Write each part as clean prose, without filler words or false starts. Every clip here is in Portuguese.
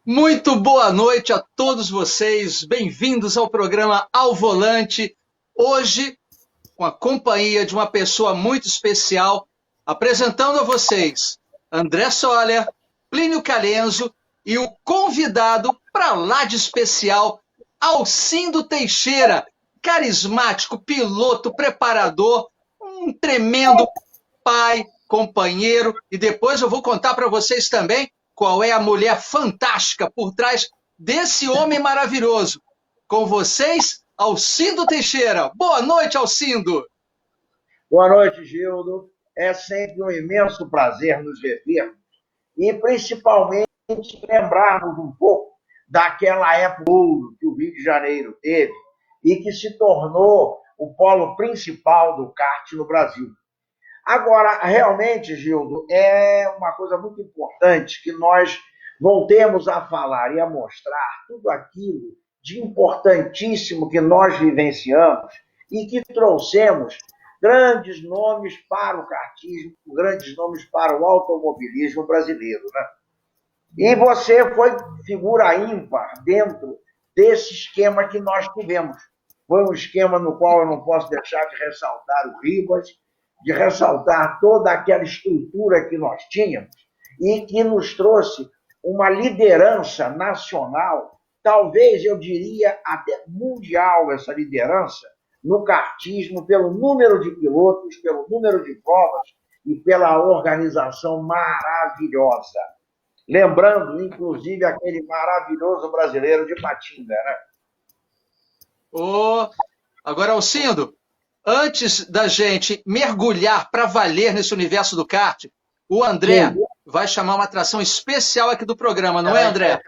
Muito boa noite a todos vocês, bem-vindos ao programa Ao Volante. Hoje, com a companhia de uma pessoa muito especial, apresentando a vocês André Soller, Plínio Calenzo e o convidado para lá de especial, Alcindo Teixeira, carismático, piloto, preparador, um tremendo pai, companheiro, e depois eu vou contar para vocês também qual é a mulher fantástica por trás desse homem maravilhoso. Com vocês, Alcindo Teixeira. Boa noite, Alcindo. Boa noite, Gildo. É sempre um imenso prazer nos revermos e, principalmente, lembrarmos um pouco daquela época que o Rio de Janeiro teve e que se tornou o polo principal do kart no Brasil. Agora, realmente, Gildo, é uma coisa muito importante que nós voltemos a falar e a mostrar tudo aquilo de importantíssimo que nós vivenciamos e que trouxemos grandes nomes para o kartismo, grandes nomes para o automobilismo brasileiro, né? E você foi figura ímpar dentro desse esquema que nós tivemos. Foi um esquema no qual eu não posso deixar de ressaltar o Ribas, de ressaltar toda aquela estrutura que nós tínhamos e que nos trouxe uma liderança nacional, talvez eu diria até mundial essa liderança, no kartismo, pelo número de pilotos, pelo número de provas e pela organização maravilhosa. Lembrando, inclusive, aquele maravilhoso brasileiro de Patinga, né? Agora, Alcindo, antes da gente mergulhar para valer nesse universo do kart, o André vai chamar uma atração especial aqui do programa, não é, André?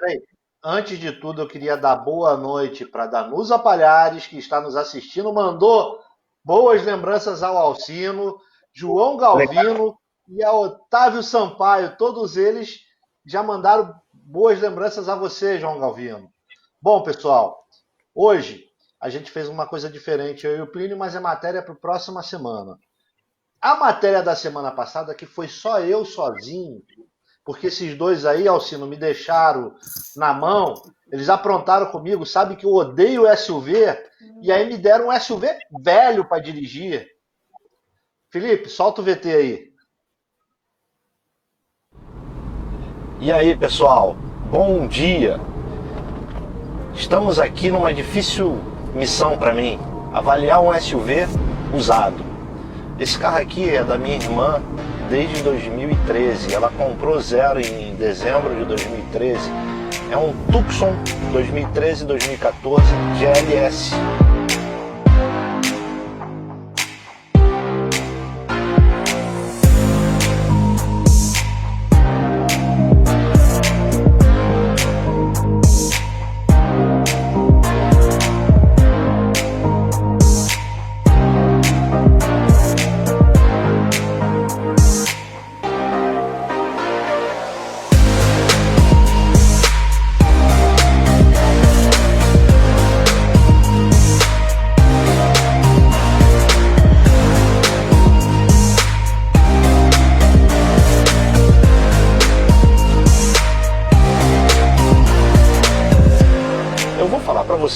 Antes de tudo, eu queria dar boa noite para Danusa Palhares, que está nos assistindo, mandou boas lembranças ao Alcino, João Galvino e a Otávio Sampaio. Todos eles já mandaram boas lembranças a você, João Galvino. Bom, pessoal, hoje a gente fez uma coisa diferente, eu e o Plínio, mas é matéria para a próxima semana. A matéria da semana passada, que foi só eu sozinho, porque esses dois aí, Alcino, me deixaram na mão, eles aprontaram comigo, sabe que eu odeio SUV, e aí me deram um SUV velho para dirigir. Felipe, solta o VT aí. E aí, pessoal, bom dia. Estamos aqui numa difícil missão para mim, avaliar um SUV usado. Esse carro aqui é da minha irmã desde 2013, ela comprou zero em dezembro de 2013. É um Tucson 2013-2014 GLS.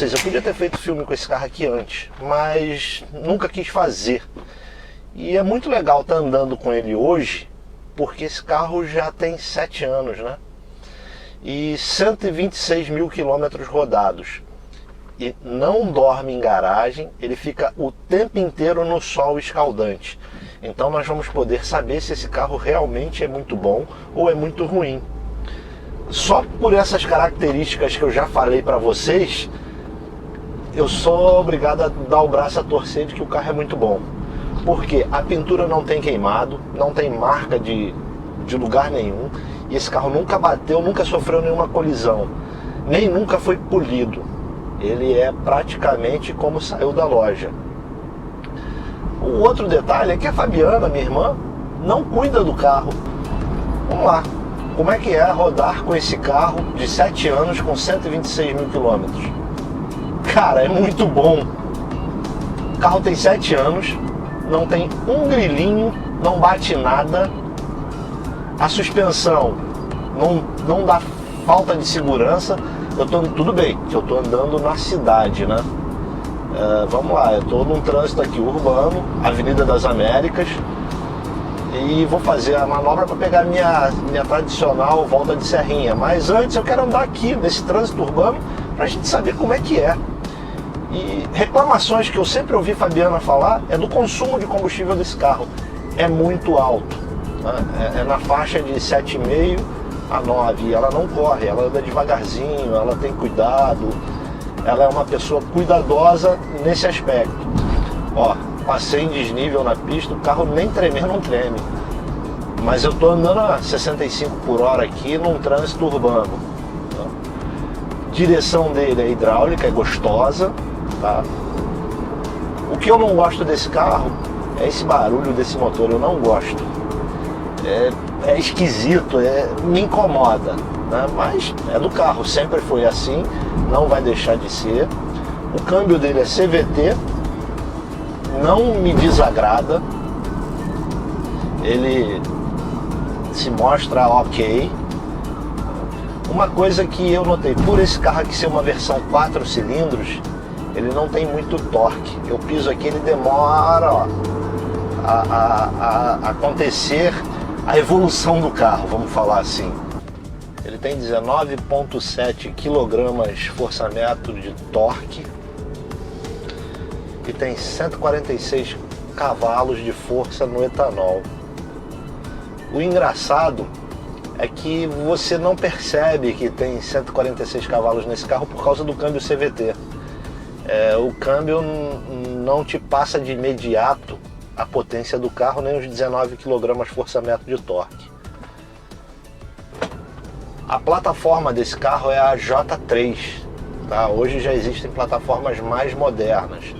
Eu podia ter feito filme com esse carro aqui antes, mas nunca quis fazer. E é muito legal estar andando com ele hoje, porque esse carro já tem 7 anos, né? E 126 mil quilômetros rodados. E não dorme em garagem, ele fica o tempo inteiro no sol escaldante. Então nós vamos poder saber se esse carro realmente é muito bom ou é muito ruim. Só por essas características que eu já falei para vocês, eu sou obrigado a dar o braço a torcer de que o carro é muito bom. Porque a pintura não tem queimado, não tem marca de lugar nenhum. E esse carro nunca bateu, nunca sofreu nenhuma colisão. Nem nunca foi polido. Ele é praticamente como saiu da loja. O outro detalhe é que a Fabiana, minha irmã, não cuida do carro. Vamos lá. Como é que é rodar com esse carro de 7 anos com 126 mil quilômetros? Cara, é muito bom. O carro tem 7 anos, não tem um grilinho, não bate nada. A suspensão não dá falta de segurança. Tudo bem, que eu estou andando na cidade, né? Vamos lá, eu estou num trânsito aqui urbano, Avenida das Américas, e vou fazer a manobra para pegar minha tradicional volta de serrinha. Mas antes eu quero andar aqui nesse trânsito urbano para a gente saber como é que é. E reclamações que eu sempre ouvi Fabiana falar é do consumo de combustível desse carro. É muito alto, né? É na faixa de 7,5 a 9. Ela não corre, ela anda devagarzinho, ela tem cuidado. Ela é uma pessoa cuidadosa nesse aspecto. Ó, passei em desnível na pista, o carro nem tremer não treme. Mas eu tô andando a 65 por hora aqui num trânsito urbano. Tá? Direção dele é hidráulica, é gostosa. Tá? O que eu não gosto desse carro é esse barulho desse motor, eu não gosto. É esquisito, me incomoda, né? Mas é do carro, sempre foi assim, não vai deixar de ser. O câmbio dele é CVT, não me desagrada, ele se mostra ok. Uma coisa que eu notei, por esse carro aqui ser uma versão 4 cilindros, ele não tem muito torque. Eu piso aqui, ele demora, ó, a acontecer a evolução do carro, vamos falar assim. Ele tem 19,7 kgfm de torque e tem 146 cavalos de força no etanol. O engraçado é que você não percebe que tem 146 cavalos nesse carro por causa do câmbio CVT. O câmbio não te passa de imediato a potência do carro, nem os 19 kgfm de torque. A plataforma desse carro é a J3, tá? Hoje já existem plataformas mais modernas,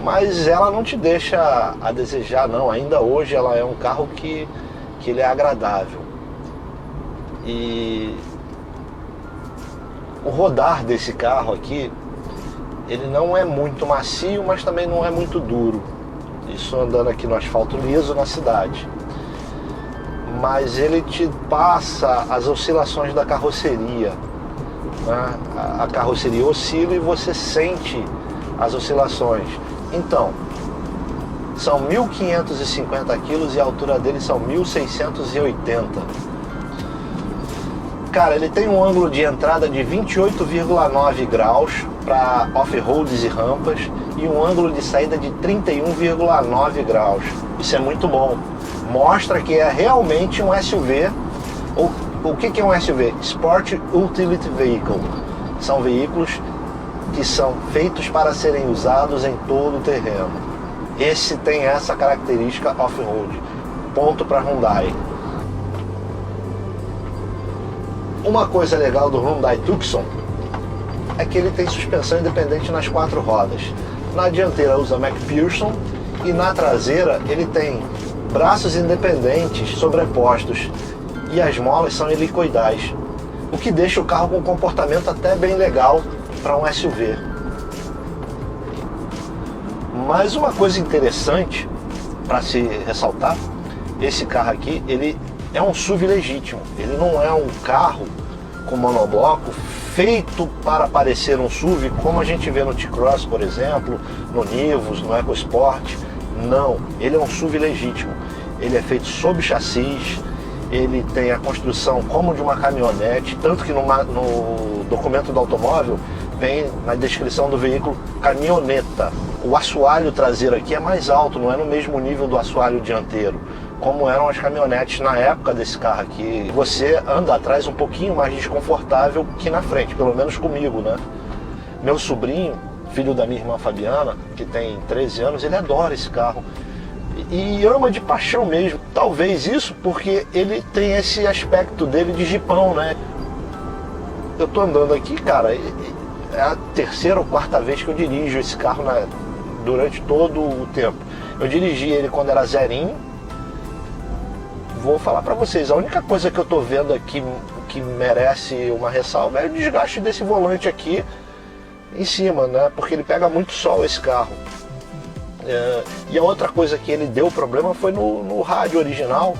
mas ela não te deixa a desejar, não. Ainda hoje ela é um carro que ele é agradável. E o rodar desse carro aqui, ele não é muito macio, mas também não é muito duro. Isso andando aqui no asfalto liso na cidade. Mas ele te passa as oscilações da carroceria, né? A carroceria oscila e você sente as oscilações. Então, são 1.550 kg e a altura dele são 1.680. Cara, ele tem um ângulo de entrada de 28,9 graus para off-roads e rampas e um ângulo de saída de 31,9 graus. Isso é muito bom. Mostra que é realmente um SUV. O que é um SUV? Sport Utility Vehicle. São veículos que são feitos para serem usados em todo o terreno. Esse tem essa característica off-road. Ponto para Hyundai. Uma coisa legal do Hyundai Tucson é que ele tem suspensão independente nas 4 rodas. Na dianteira usa McPherson e na traseira ele tem braços independentes sobrepostos e as molas são helicoidais, o que deixa o carro com um comportamento até bem legal para um SUV. Mas uma coisa interessante para se ressaltar, esse carro aqui, ele é um SUV legítimo, ele não é um carro com monobloco feito para parecer um SUV como a gente vê no T-Cross, por exemplo, no Nivus, no EcoSport. Não, ele é um SUV legítimo, ele é feito sob chassis, ele tem a construção como de uma caminhonete, tanto que no documento do automóvel vem na descrição do veículo caminhoneta. O assoalho traseiro aqui é mais alto, não é no mesmo nível do assoalho dianteiro, como eram as caminhonetes na época desse carro aqui. Você anda atrás um pouquinho mais desconfortável que na frente, pelo menos comigo, né? Meu sobrinho, filho da minha irmã Fabiana, que tem 13 anos, ele adora esse carro e ama de paixão mesmo. Talvez isso porque ele tem esse aspecto dele de jipão, né? Eu tô andando aqui, cara, é a 3ª ou 4ª vez que eu dirijo esse carro durante todo o tempo. Eu dirigi ele quando era zerinho. Vou falar pra vocês, a única coisa que eu tô vendo aqui que merece uma ressalva é o desgaste desse volante aqui em cima, né? Porque ele pega muito sol esse carro. E a outra coisa que ele deu problema foi no rádio original,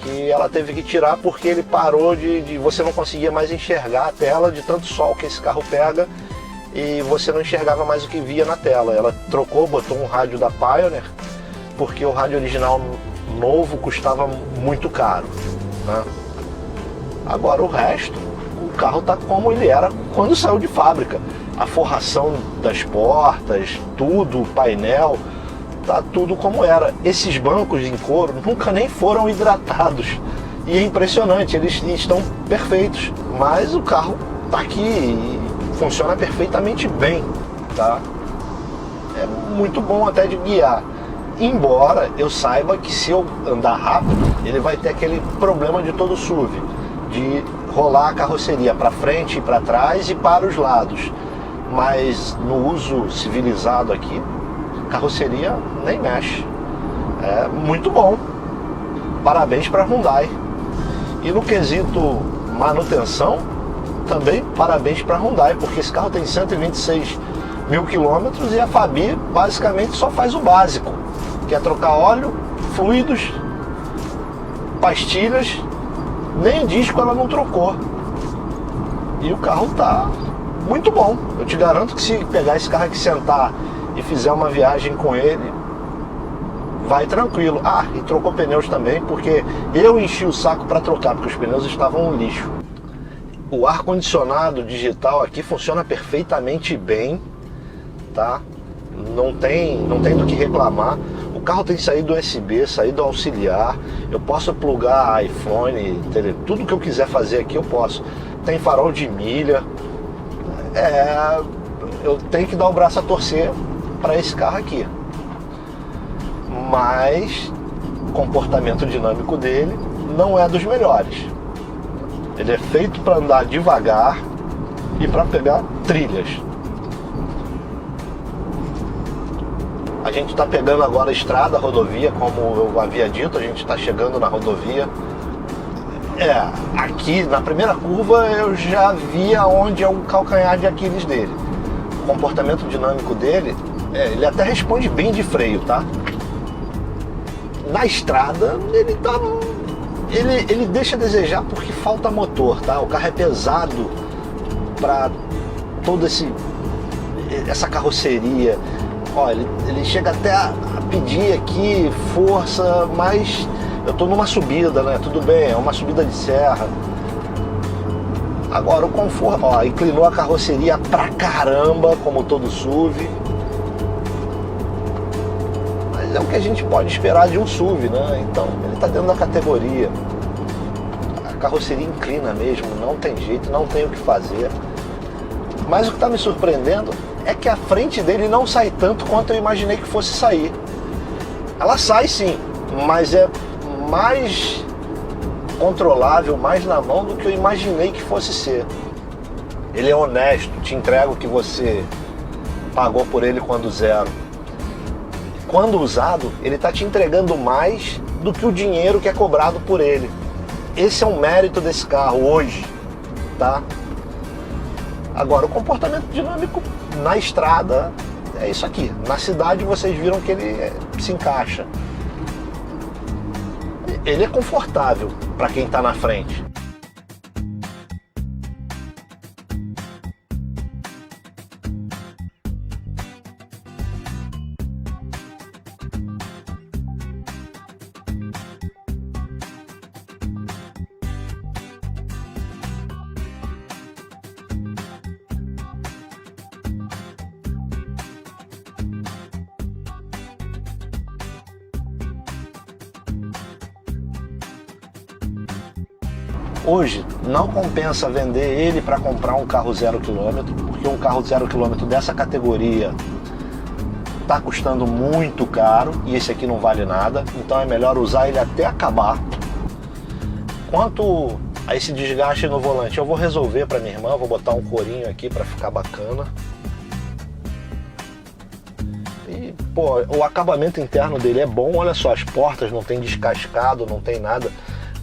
que ela teve que tirar porque ele parou de você não conseguia mais enxergar a tela de tanto sol que esse carro pega e você não enxergava mais o que via na tela. Ela trocou, botou um rádio da Pioneer, porque o rádio original novo custava muito caro, né? Agora o resto, o carro está como ele era quando saiu de fábrica. A forração das portas, tudo, o painel, tá tudo como era. Esses bancos em couro nunca nem foram hidratados. E é impressionante, eles estão perfeitos. Mas o carro tá aqui e funciona perfeitamente bem, tá? É muito bom até de guiar. Embora eu saiba que se eu andar rápido, ele vai ter aquele problema de todo SUV, de rolar a carroceria para frente e para trás e para os lados. Mas no uso civilizado aqui, carroceria nem mexe. É muito bom. Parabéns para a Hyundai. E no quesito manutenção, também parabéns para a Hyundai, porque esse carro tem 126 mil quilômetros e a Fabi basicamente só faz o básico, que é trocar óleo, fluidos, pastilhas, nem disco ela não trocou. E o carro tá muito bom. Eu te garanto que se pegar esse carro aqui, sentar e fizer uma viagem com ele, vai tranquilo. Ah, e trocou pneus também, porque eu enchi o saco para trocar, porque os pneus estavam um lixo. O ar-condicionado digital aqui funciona perfeitamente bem, tá? Não tem do que reclamar. O carro tem saída USB, saída auxiliar. Eu posso plugar iPhone, tudo que eu quiser fazer aqui eu posso. Tem farol de milha. Eu tenho que dar o braço a torcer para esse carro aqui. Mas o comportamento dinâmico dele não é dos melhores. Ele é feito para andar devagar e para pegar trilhas. A gente está pegando agora a estrada, a rodovia, como eu havia dito, a gente está chegando na rodovia. Aqui na primeira curva eu já via onde é o calcanhar de Aquiles dele. O comportamento dinâmico dele, ele até responde bem de freio, tá? Na estrada ele deixa a desejar porque falta motor, tá? O carro é pesado para toda essa carroceria. Ó, ele chega até a pedir aqui força, mas eu tô numa subida, né? Tudo bem, é uma subida de serra. Agora o conforto, ó, inclinou a carroceria pra caramba, como todo SUV. Mas é o que a gente pode esperar de um SUV, né? Então, ele tá dentro da categoria. A carroceria inclina mesmo, não tem jeito, não tem o que fazer. Mas o que tá me surpreendendo é que a frente dele não sai tanto quanto eu imaginei que fosse sair. Ela sai sim, mas é mais controlável, mais na mão do que eu imaginei que fosse ser. Ele é honesto, te entrega o que você pagou por ele quando zero. Quando usado, ele está te entregando mais do que o dinheiro que é cobrado por ele. Esse é um mérito desse carro hoje, tá? Agora, o comportamento dinâmico na estrada é isso aqui. Na cidade vocês viram que ele se encaixa. Ele é confortável para quem está na frente. Hoje não compensa vender ele para comprar um carro 0 km, porque um carro 0 km dessa categoria está custando muito caro e esse aqui não vale nada, então é melhor usar ele até acabar. Quanto a esse desgaste no volante, eu vou resolver para minha irmã, vou botar um corinho aqui para ficar bacana. E, pô, o acabamento interno dele é bom, olha só, as portas não tem descascado, não tem nada.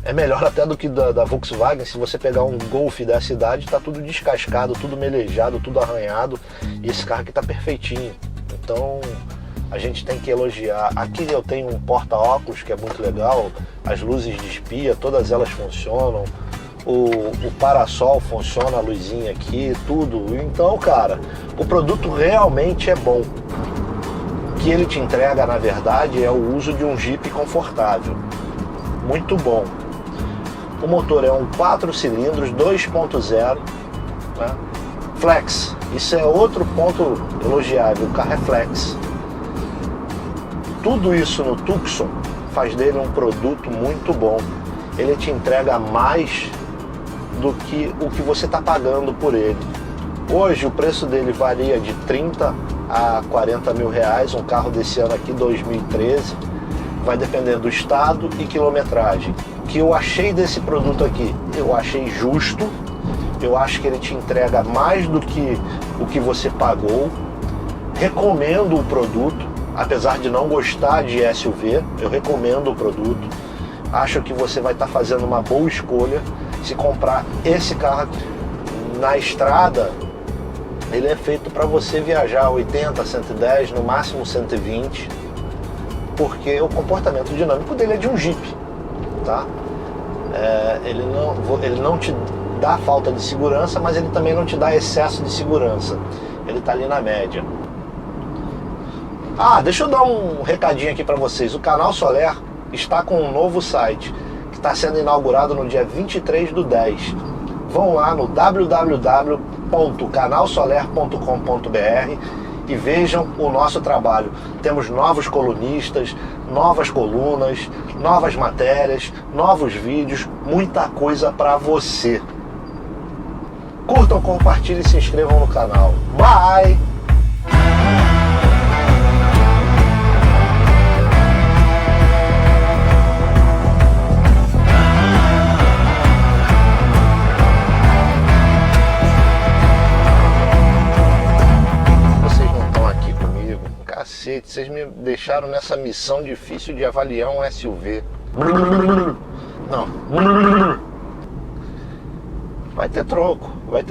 É melhor até do que da Volkswagen. Se você pegar um Golf dessa idade, tá tudo descascado, tudo melejado, tudo arranhado. E esse carro aqui tá perfeitinho. Então, A gente tem que elogiar. Aqui eu tenho um porta-óculos que é muito legal, as luzes de espia, todas elas funcionam, o parasol funciona, a luzinha aqui, tudo. Então, cara, o produto realmente é bom. O que ele te entrega, na verdade, é o uso de um Jeep confortável. Muito bom. O motor é um 4 cilindros, 2.0, né? Flex. Isso é outro ponto elogiável, o carro é flex. Tudo isso no Tucson faz dele um produto muito bom. Ele te entrega mais do que o que você está pagando por ele. Hoje o preço dele varia de 30 a 40 mil reais, um carro desse ano aqui, 2013. Vai depender do estado e quilometragem. O que eu achei desse produto aqui? Eu achei justo. Eu acho que ele te entrega mais do que o que você pagou. Recomendo o produto, apesar de não gostar de SUV, eu recomendo o produto. Acho que você vai estar fazendo uma boa escolha se comprar esse carro aqui. Na estrada, ele é feito para você viajar 80, 110, no máximo 120, porque o comportamento dinâmico dele é de um Jeep, tá? Ele não te dá falta de segurança, mas ele também não te dá excesso de segurança. Ele tá ali na média. Deixa eu dar um recadinho aqui para vocês. O Canal Soler está com um novo site que está sendo inaugurado no dia 23/10. Vão lá no www.canalsoler.com.br e vejam o nosso trabalho. Temos novos colunistas, novas colunas, novas matérias, novos vídeos, muita coisa para você. Curtam, compartilhem e se inscrevam no canal. Bye! Cacete, vocês me deixaram nessa missão difícil de avaliar um SUV. Não. Vai ter troco, vai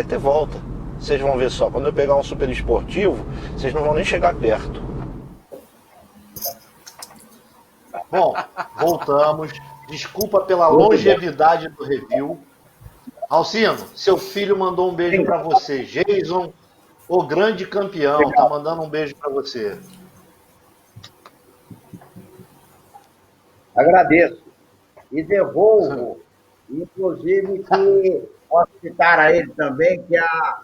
ter volta. Vocês vão ver só, quando eu pegar um super esportivo, vocês não vão nem chegar perto. Bom, voltamos. Desculpa pela longevidade do review. Alcino, seu filho mandou um beijo para você. Jason, o grande campeão, tá mandando um beijo para você. Agradeço. E devolvo, inclusive, que posso citar a ele também, que a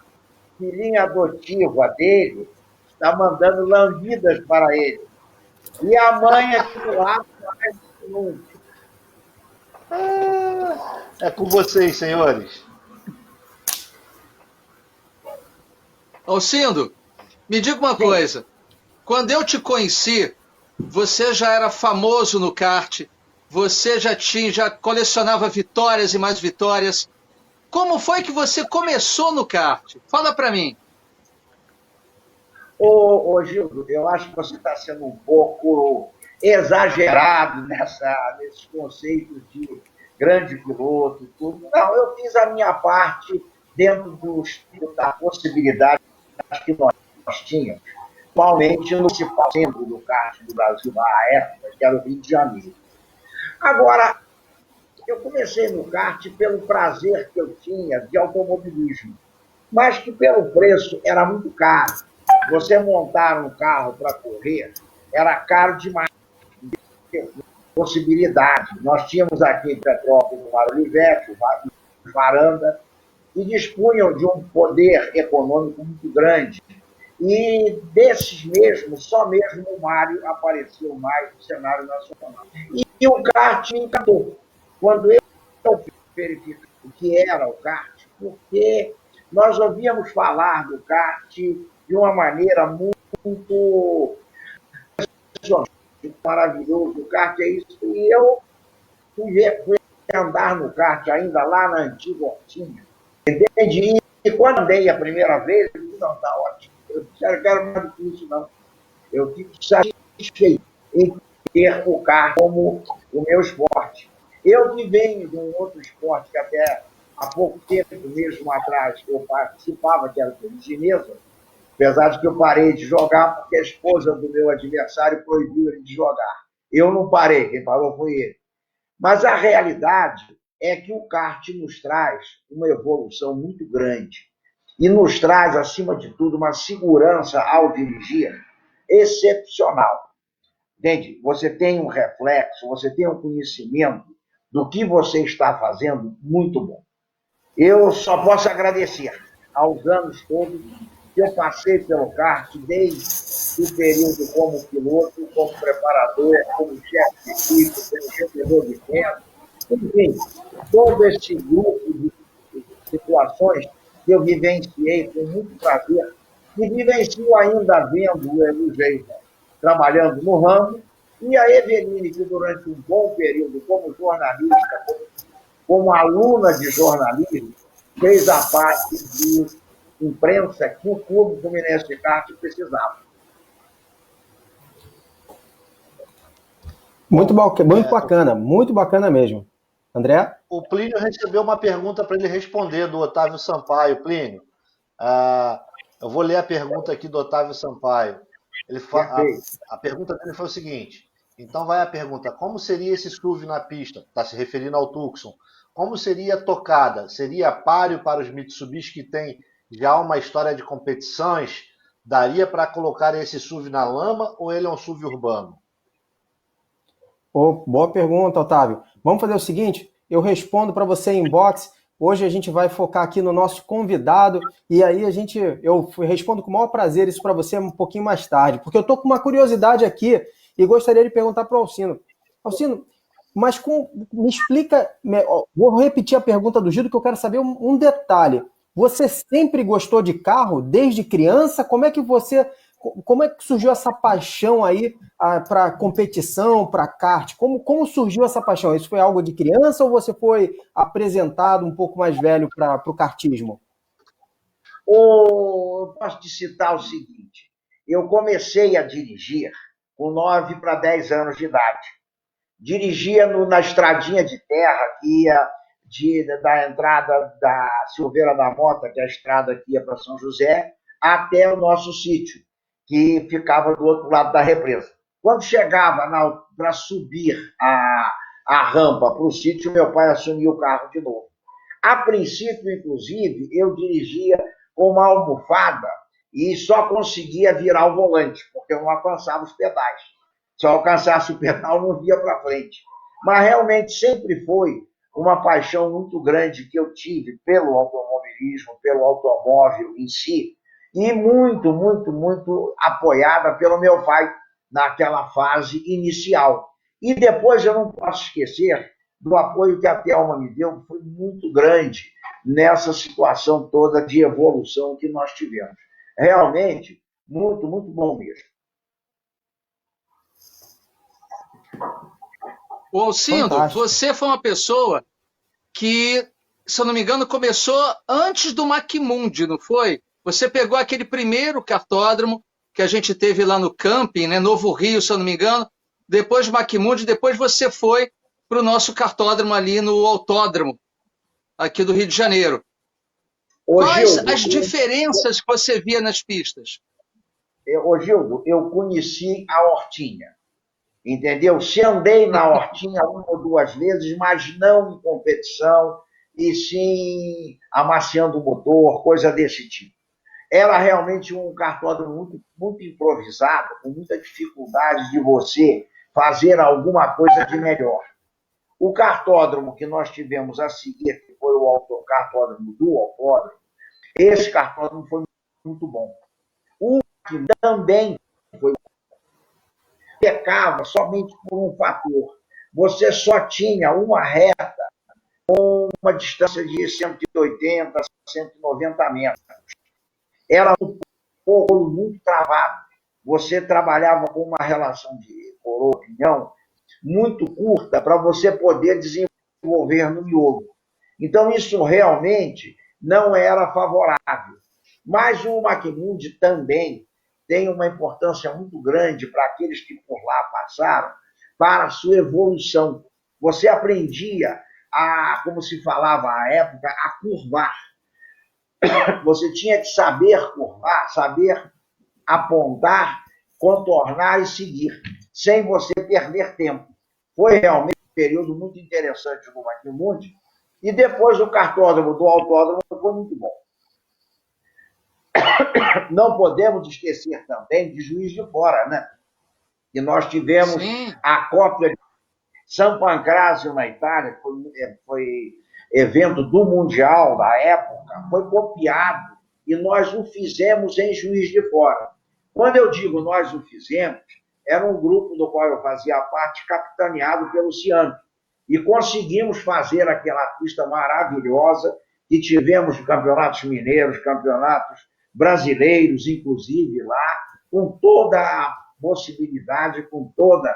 filhinha adotiva dele está mandando lambidas para ele. E a mãe aqui do lado faz nunca. É com vocês, senhores. Alcindo, me diga uma coisa. Quando eu te conheci, você já era famoso no kart, você já colecionava vitórias e mais vitórias. Como foi que você começou no kart? Fala para mim. Ô, Gildo, eu acho que você está sendo um pouco exagerado nesses conceitos de grande piloto e tudo. Não, eu fiz a minha parte dentro da possibilidade que nós tínhamos, principalmente no principal centro do kart do Brasil na época, que era o Rio de Janeiro. Agora, eu comecei no kart pelo prazer que eu tinha de automobilismo, mas que pelo preço era muito caro. Você montar um carro para correr era caro demais. Possibilidade. Nós tínhamos aqui em Petrópolis o Mário Olivetti, o Varanda, que dispunham de um poder econômico muito grande. E desses mesmos, só mesmo o Mário apareceu mais no cenário nacional. E o kart me encantou. Quando eu verifiquei o que era o kart, porque nós ouvíamos falar do kart de uma maneira muito maravilhosa. O kart é isso. E eu fui andar no kart ainda lá na antiga Hortinha. Entendi. E quando andei a primeira vez, eu disse, não, está ótimo. Eu disse, eu quero mais do que isso, não. Eu fico satisfeito em ter o kart como o meu esporte. Eu que venho de um outro esporte que até há pouco tempo mesmo atrás eu participava, que era o tênis de mesa, Apesar de que eu parei de jogar porque a esposa do meu adversário proibiu ele de jogar. Eu não parei, quem parou foi ele. Mas a realidade é que o kart nos traz uma evolução muito grande e nos traz, acima de tudo, uma segurança ao dirigir excepcional. Entende? Você tem um reflexo, você tem um conhecimento do que você está fazendo muito bom. Eu só posso agradecer aos anos todos que eu passei pelo kart, desde o período como piloto, como preparador, como chefe de equipe, como vendedor de venda, enfim, todo esse grupo de situações que eu vivenciei com muito prazer, e vivencio ainda vendo o Eugênio trabalhando no ramo, e a Eveline, que durante um bom período, como jornalista, como aluna de jornalismo, fez a parte de imprensa que o Clube Fluminense de Kart precisava. Muito bacana mesmo. André? O Plínio recebeu uma pergunta para ele responder do Otávio Sampaio. Plínio, eu vou ler a pergunta aqui do Otávio Sampaio. A pergunta dele foi o seguinte: então vai a pergunta, como seria esse SUV na pista? Está se referindo ao Tucson. Como seria a tocada? Seria páreo para os Mitsubishi que tem já uma história de competições? Daria para colocar esse SUV na lama ou ele é um SUV urbano? Boa pergunta, Otávio. Vamos fazer o seguinte, eu respondo para você em inbox. Hoje a gente vai focar aqui no nosso convidado e aí eu respondo com o maior prazer isso para você um pouquinho mais tarde, porque eu estou com uma curiosidade aqui e gostaria de perguntar para o Alcino. Alcino, mas me explica, vou repetir a pergunta do Gildo, que eu quero saber um detalhe. Você sempre gostou de carro desde criança? Como é que surgiu essa paixão aí para competição, para kart? Como surgiu essa paixão? Isso foi algo de criança ou você foi apresentado um pouco mais velho para o kartismo? Eu posso te citar o seguinte: eu comecei a dirigir com 9 para 10 anos de idade. Dirigia na estradinha de terra que ia da entrada da Silveira da Mota, que é a estrada que ia para São José, até o nosso sítio, que ficava do outro lado da represa. Quando chegava para subir a rampa para o sítio, meu pai assumia o carro de novo. A princípio, inclusive, eu dirigia com uma almofada e só conseguia virar o volante, porque eu não alcançava os pedais. Se eu alcançasse o pedal, não via para frente. Mas realmente sempre foi uma paixão muito grande que eu tive pelo automobilismo, pelo automóvel em si, e muito, muito, muito apoiada pelo meu pai naquela fase inicial. E depois eu não posso esquecer do apoio que a Thelma me deu, que foi muito grande nessa situação toda de evolução que nós tivemos. Realmente, muito, muito bom mesmo. Ô, Alcindo, você foi uma pessoa que, se eu não me engano, começou antes do Maquimundi, não foi? Você pegou aquele primeiro kartódromo que a gente teve lá no camping, né, Novo Rio, se eu não me engano, depois do Maquimundi, depois você foi para o nosso kartódromo ali no autódromo, aqui do Rio de Janeiro. Quais as diferenças que você via nas pistas? Gildo, eu conheci a Hortinha, entendeu? Se andei na Hortinha uma ou duas vezes, mas não em competição, e sim amaciando o motor, coisa desse tipo. Era realmente um kartódromo muito, muito improvisado, com muita dificuldade de você fazer alguma coisa de melhor. O kartódromo que nós tivemos a seguir, que foi o kartódromo do autódromo, esse kartódromo foi muito bom. O que também foi pecava somente por um fator. Você só tinha uma reta com uma distância de 180, 190 metros. Era um pouco muito travado. Você trabalhava com uma relação de coroa-pinhão muito curta para você poder desenvolver no miolo. Então, isso realmente não era favorável. Mas o Maquimundi também tem uma importância muito grande para aqueles que por lá passaram, para a sua evolução. Você aprendia como se falava à época, a curvar. Você tinha que saber curvar, saber apontar, contornar e seguir, sem você perder tempo. Foi realmente um período muito interessante no Maquimundi, e depois o cartódromo do autódromo foi muito bom. Não podemos esquecer também de Juiz de Fora, né? E nós tivemos a cópia de São Pancrazio na Itália, que foi evento do Mundial da época, foi copiado e nós o fizemos em Juiz de Fora. Quando eu digo nós o fizemos, era um grupo do qual eu fazia parte, capitaneado pelo Ciano. E conseguimos fazer aquela pista maravilhosa que tivemos campeonatos mineiros, campeonatos brasileiros, inclusive lá, com toda a possibilidade, com toda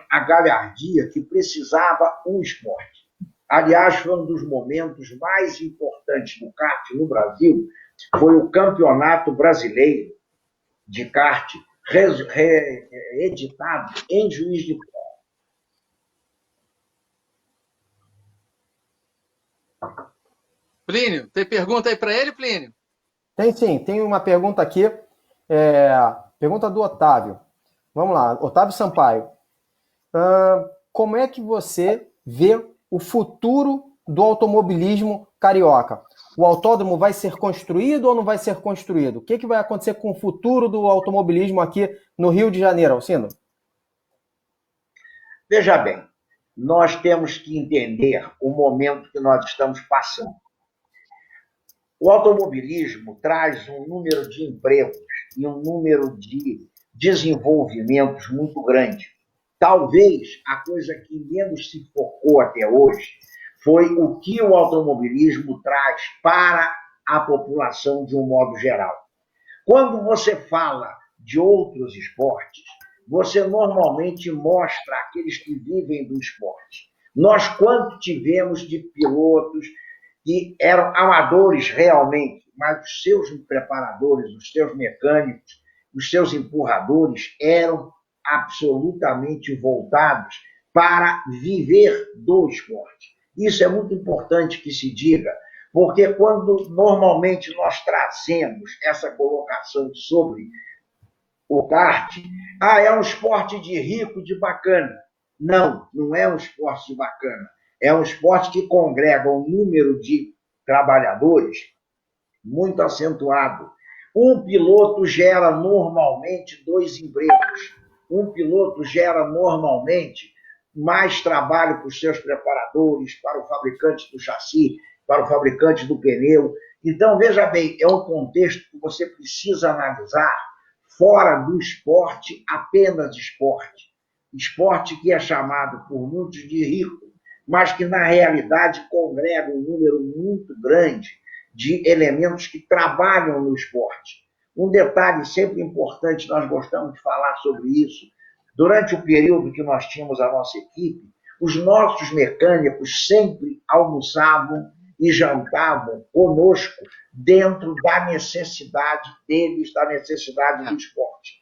a galhardia que precisava um esporte. Aliás, foi um dos momentos mais importantes do kart no Brasil, foi o Campeonato Brasileiro de Kart, editado em Juiz de Fora. Plínio, tem pergunta aí para ele, Plínio? Tem sim, tem uma pergunta aqui, pergunta do Otávio. Vamos lá, Otávio Sampaio. Como é que você vê o futuro do automobilismo carioca? O autódromo vai ser construído ou não vai ser construído? O que vai acontecer com o futuro do automobilismo aqui no Rio de Janeiro, Alcino? Veja bem, nós temos que entender o momento que nós estamos passando. O automobilismo traz um número de empregos e um número de desenvolvimentos muito grande. Talvez a coisa que menos se focou até hoje foi o que o automobilismo traz para a população de um modo geral. Quando você fala de outros esportes, você normalmente mostra aqueles que vivem do esporte. Nós, quanto tivemos de pilotos que eram amadores realmente, mas os seus preparadores, os seus mecânicos, os seus empurradores eram absolutamente voltados para viver do esporte. Isso é muito importante que se diga, porque quando normalmente nós trazemos essa colocação sobre o kart, é um esporte de rico, de bacana. Não, não é um esporte de bacana. É um esporte que congrega um número de trabalhadores muito acentuado. Um piloto gera normalmente 2 empregos. Um piloto gera normalmente mais trabalho para os seus preparadores, para o fabricante do chassi, para o fabricante do pneu. Então, veja bem, é um contexto que você precisa analisar fora do esporte, apenas esporte. Esporte que é chamado por muitos de rico, mas que na realidade congrega um número muito grande de elementos que trabalham no esporte. Um detalhe sempre importante, nós gostamos de falar sobre isso, durante o período que nós tínhamos a nossa equipe, os nossos mecânicos sempre almoçavam e jantavam conosco dentro da necessidade deles, da necessidade do esporte.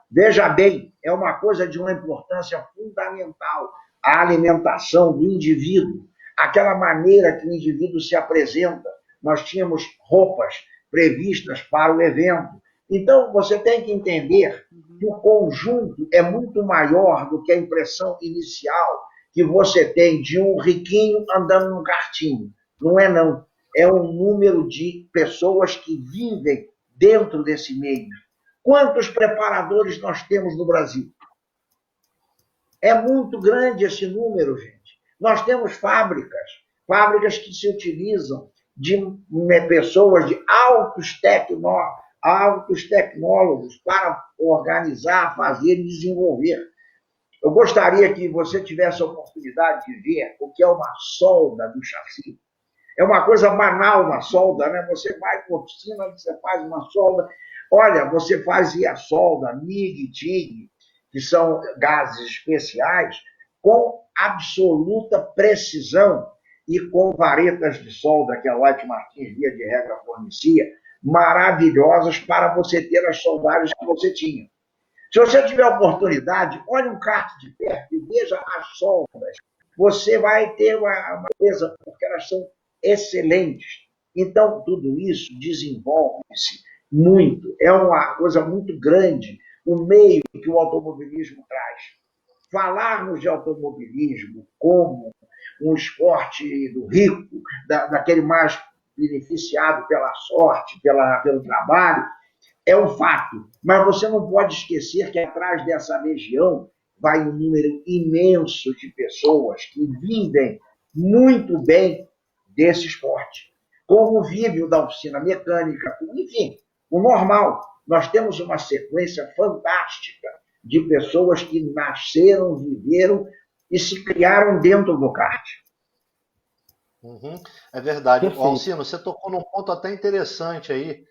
Veja bem, é uma coisa de uma importância fundamental, a alimentação do indivíduo, aquela maneira que o indivíduo se apresenta. Nós tínhamos roupas previstas para o evento. Então, você tem que entender que o conjunto é muito maior do que a impressão inicial que você tem de um riquinho andando num kartinho. Não é, não. É um número de pessoas que vivem dentro desse meio. Quantos preparadores nós temos no Brasil? É muito grande esse número, gente. Nós temos fábricas que se utilizam de pessoas de altos tecnólogos para organizar, fazer e desenvolver. Eu gostaria que você tivesse a oportunidade de ver o que é uma solda do chassi. É uma coisa banal uma solda, né? Você vai para a oficina, você faz uma solda. Olha, você fazia solda, MIG, TIG, que são gases especiais, com absoluta precisão e com varetas de solda que a White Martins, via de regra, fornecia, maravilhosas para você ter as soldagens que você tinha. Se você tiver oportunidade, olhe um kart de perto e veja as soldas. Você vai ter uma coisa, porque elas são excelentes. Então, tudo isso desenvolve-se muito, é uma coisa muito grande o meio que o automobilismo traz. Falarmos de automobilismo como um esporte do rico, daquele mais beneficiado pela sorte, pelo trabalho, é um fato. Mas você não pode esquecer que atrás dessa legião vai um número imenso de pessoas que vivem muito bem desse esporte. Como vive o da oficina mecânica, enfim, o normal. Nós temos uma sequência fantástica de pessoas que nasceram, viveram e se criaram dentro do kart. Uhum, é verdade. Perfeito. Alcino, você tocou num ponto até interessante aí.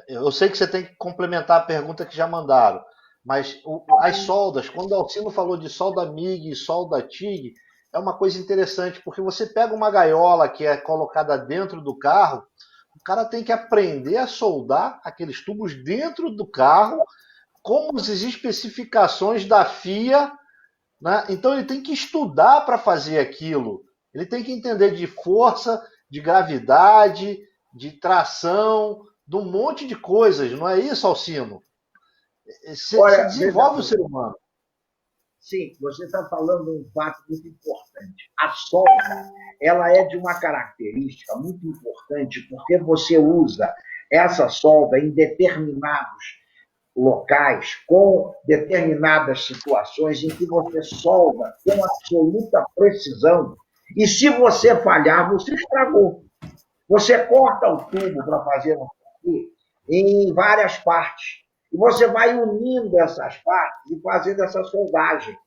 Eu sei que você tem que complementar a pergunta que já mandaram, mas as soldas, quando o Alcino falou de solda MIG e solda TIG, é uma coisa interessante, porque você pega uma gaiola que é colocada dentro do carro, o cara tem que aprender a soldar aqueles tubos dentro do carro, como as especificações da FIA, né? Então ele tem que estudar para fazer aquilo. Ele tem que entender de força, de gravidade, de tração, de um monte de coisas, não é isso, Alcino? Você desenvolve o ser humano. Sim, você está falando de um fato muito importante. A solda, ela é de uma característica muito importante, porque você usa essa solda em determinados locais, com determinadas situações em que você solda com absoluta precisão. E se você falhar, você estragou. Você corta o tubo para fazer aqui em várias partes. E você vai unindo essas partes e fazendo essa soldagem.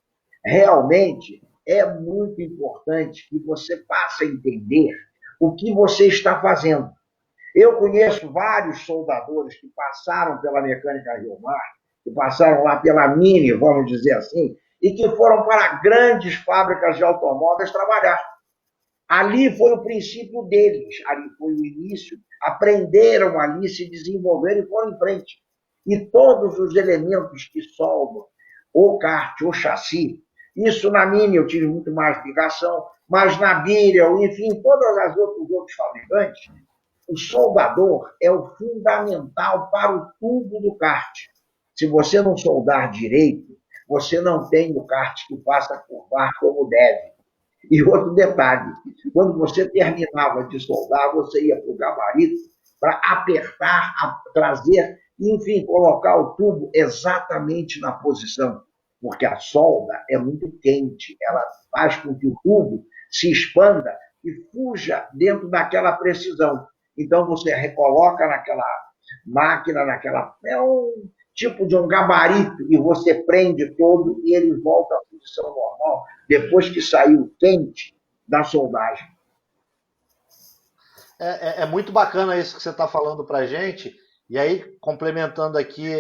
Realmente é muito importante que você passe a entender o que você está fazendo. Eu conheço vários soldadores que passaram pela Mecânica Rio Mar, que passaram lá pela Mini, vamos dizer assim, e que foram para grandes fábricas de automóveis trabalhar. Ali foi o princípio deles, ali foi o início, aprenderam ali, se desenvolveram e foram em frente. E todos os elementos que soldam o kart, o chassi, isso na Mini eu tive muito mais ligação, mas na Birel, enfim, todas as outros fabricantes, o soldador é o fundamental para o tubo do kart. Se você não soldar direito, você não tem o kart que passa por bar como deve. E outro detalhe, quando você terminava de soldar, você ia para o gabarito para apertar, trazer, enfim, colocar o tubo exatamente na posição. Porque a solda é muito quente, ela faz com que o tubo se expanda e fuja dentro daquela precisão. Então você recoloca naquela máquina, é um tipo de um gabarito, e você prende todo e ele volta à posição normal, depois que saiu quente da soldagem. É muito bacana isso que você está falando para a gente, e aí, complementando aqui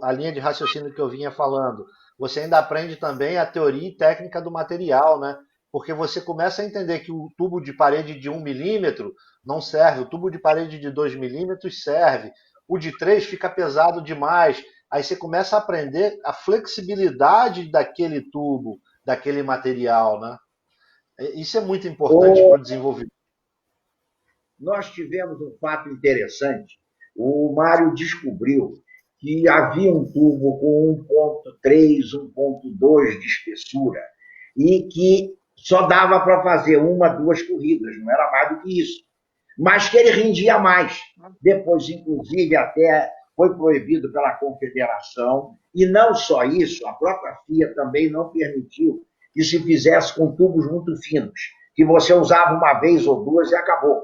a linha de raciocínio que eu vinha falando, você ainda aprende também a teoria e técnica do material, né? Porque você começa a entender que o tubo de parede de 1 milímetro não serve, o tubo de parede de 2 milímetros serve, o de 3 fica pesado demais. Aí você começa a aprender a flexibilidade daquele tubo, daquele material, né? Isso é muito importante para o desenvolvimento. Nós tivemos um fato interessante. O Mário descobriu que havia um tubo com 1,3, 1,2 de espessura e que só dava para fazer 1, 2 corridas, não era mais do que isso. Mas que ele rendia mais. Depois, inclusive, até foi proibido pela Confederação. E não só isso, a própria FIA também não permitiu que se fizesse com tubos muito finos, que você usava uma vez ou duas e acabou.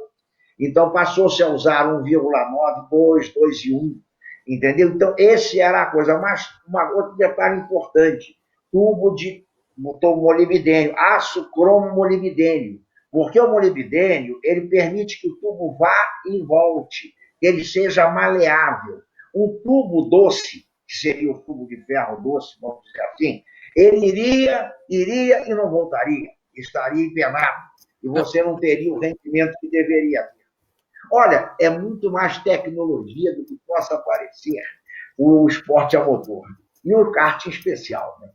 Então, passou-se a usar 1,9, 2, 2 e 1, entendeu? Então, esse era a coisa. Mas, outro detalhe importante, tubo de molibdênio, aço cromo molibdênio. Porque o molibdênio, ele permite que o tubo vá e volte, que ele seja maleável. Um tubo doce, que seria o tubo de ferro doce, vamos dizer assim, ele iria e não voltaria, estaria empenado, e você não teria o rendimento que deveria ter. Olha, é muito mais tecnologia do que possa parecer o esporte a motor. E o kart em especial, né?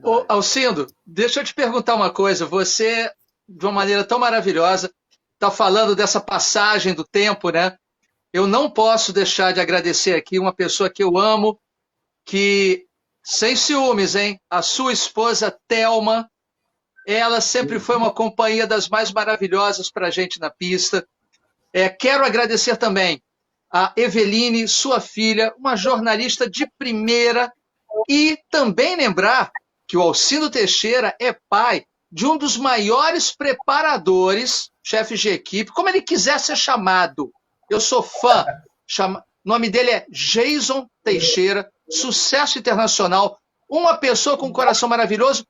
Ô, Alcindo, deixa eu te perguntar uma coisa. Você, de uma maneira tão maravilhosa, está falando dessa passagem do tempo, né? Eu não posso deixar de agradecer aqui uma pessoa que eu amo, que, sem ciúmes, hein? A sua esposa, Thelma, ela sempre foi uma companhia das mais maravilhosas para a gente na pista. Quero agradecer também a Eveline, sua filha, uma jornalista de primeira, e também lembrar que o Alcindo Teixeira é pai de um dos maiores preparadores, chefes de equipe, como ele quiser ser chamado. Eu sou fã. O nome dele é Jason Teixeira, sucesso internacional, uma pessoa com um coração maravilhoso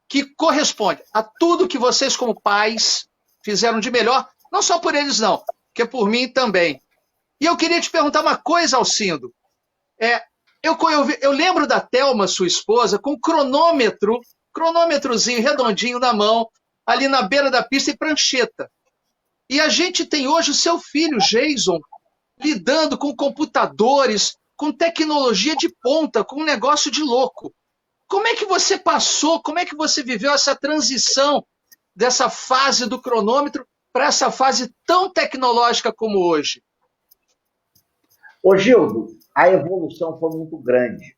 que corresponde a tudo que vocês, como pais, fizeram de melhor, não só por eles, não, que é por mim também. E eu queria te perguntar uma coisa, Alcindo. Eu lembro da Thelma, sua esposa, com cronômetrozinho redondinho na mão, ali na beira da pista e prancheta. E a gente tem hoje o seu filho, Jason, lidando com computadores, com tecnologia de ponta, com um negócio de louco. Como é que você passou, como é que você viveu essa transição dessa fase do cronômetro para essa fase tão tecnológica como hoje? Ô, Gildo, a evolução foi muito grande.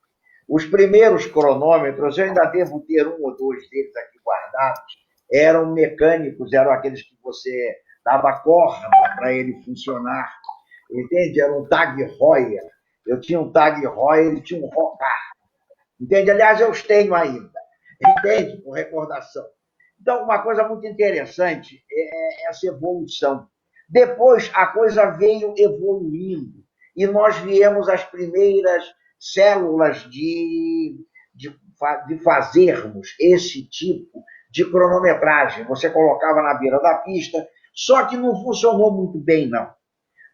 Os primeiros cronômetros, eu ainda devo ter um ou dois deles aqui guardados, eram mecânicos, eram aqueles que você dava corda para ele funcionar, entende? Era um Tag Heuer. Eu tinha um Tag Heuer, ele tinha um Rocar, entende? Aliás, eu os tenho ainda, entende? Com recordação. Então, uma coisa muito interessante é essa evolução. Depois, a coisa veio evoluindo e nós viemos as primeiras células de fazermos esse tipo de cronometragem. Você colocava na beira da pista, só que não funcionou muito bem, não.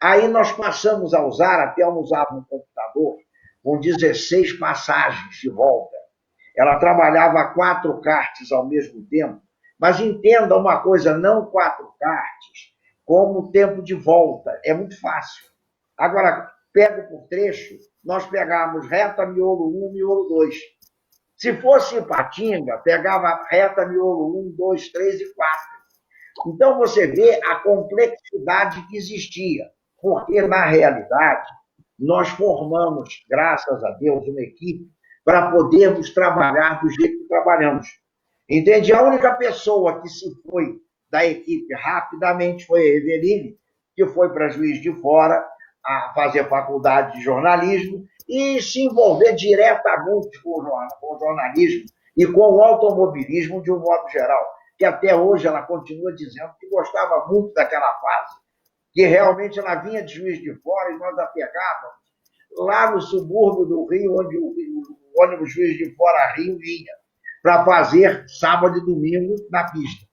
Aí nós passamos a usar, até eu usava um computador com 16 passagens de volta. Ela trabalhava 4 karts ao mesmo tempo, mas entenda uma coisa, não 4 karts, como o tempo de volta. É muito fácil. Agora, pego por trecho, nós pegávamos reta, miolo 1, miolo 2. Se fosse em Patinga, pegava reta, miolo 1, 2, 3 e 4. Então, você vê a complexidade que existia, porque, na realidade, nós formamos, graças a Deus, uma equipe para podermos trabalhar do jeito que trabalhamos. Entende? A única pessoa que se foi da equipe rapidamente foi a Eveline, que foi para Juiz de Fora a fazer faculdade de jornalismo e se envolver diretamente com o jornalismo e com o automobilismo de um modo geral, que até hoje ela continua dizendo que gostava muito daquela fase, que realmente ela vinha de Juiz de Fora e nós a pegávamos lá no subúrbio do Rio, onde o ônibus Juiz de Fora Rio vinha, para fazer sábado e domingo na pista.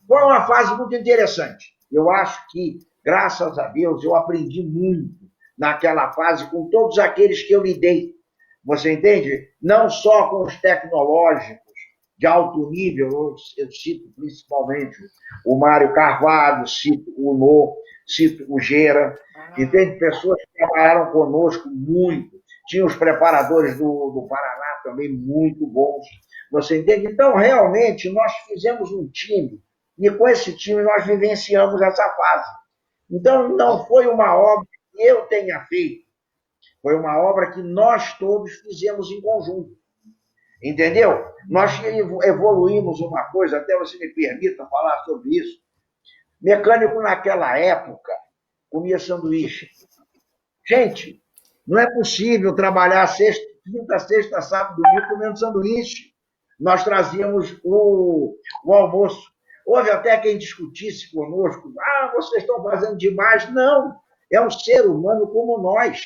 Foi uma fase muito interessante. Eu acho que, graças a Deus, eu aprendi muito naquela fase com todos aqueles que eu lidei. Você entende? Não só com os tecnológicos de alto nível, eu cito principalmente o Mário Carvalho, cito o Nô, cito o Gera, entende? Pessoas que trabalharam conosco muito. Tinha os preparadores do Paraná também muito bons. Você entende? Então, realmente, nós fizemos um time e com esse time nós vivenciamos essa fase. Então, não foi uma obra que eu tenha feito, foi uma obra que nós todos fizemos em conjunto. Entendeu? Nós evoluímos uma coisa, até você me permita falar sobre isso. Mecânico naquela época comia sanduíche. Gente, não é possível trabalhar quinta, sexta, sábado, domingo comendo sanduíche. Nós trazíamos o almoço. Houve até quem discutisse conosco, vocês estão fazendo demais. Não, é um ser humano como nós.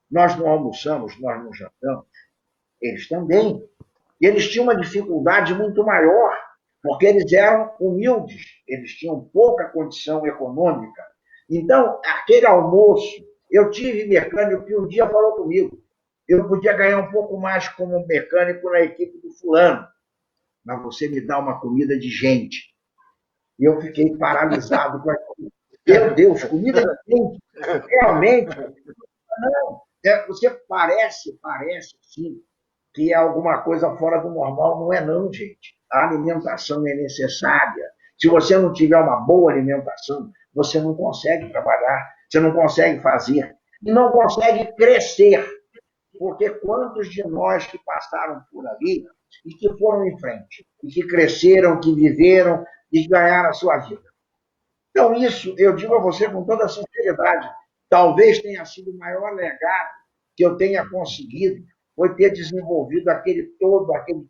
Nós não almoçamos, nós não jantamos. Eles também. E eles tinham uma dificuldade muito maior, porque eles eram humildes, eles tinham pouca condição econômica. Então, aquele almoço, eu tive mecânico que um dia falou comigo, eu podia ganhar um pouco mais como mecânico na equipe do fulano, mas você me dá uma comida de gente. E eu fiquei paralisado com aquilo. Meu Deus, comida de gente? Realmente? Não. Você parece sim, que é alguma coisa fora do normal. Não é não, gente. A alimentação é necessária. Se você não tiver uma boa alimentação, você não consegue trabalhar, você não consegue fazer e não consegue crescer. Porque quantos de nós que passaram por ali e que foram em frente, e que cresceram, que viveram e que ganharam a sua vida? Então, isso eu digo a você com toda sinceridade, talvez tenha sido o maior legado que eu tenha conseguido, foi ter desenvolvido aquele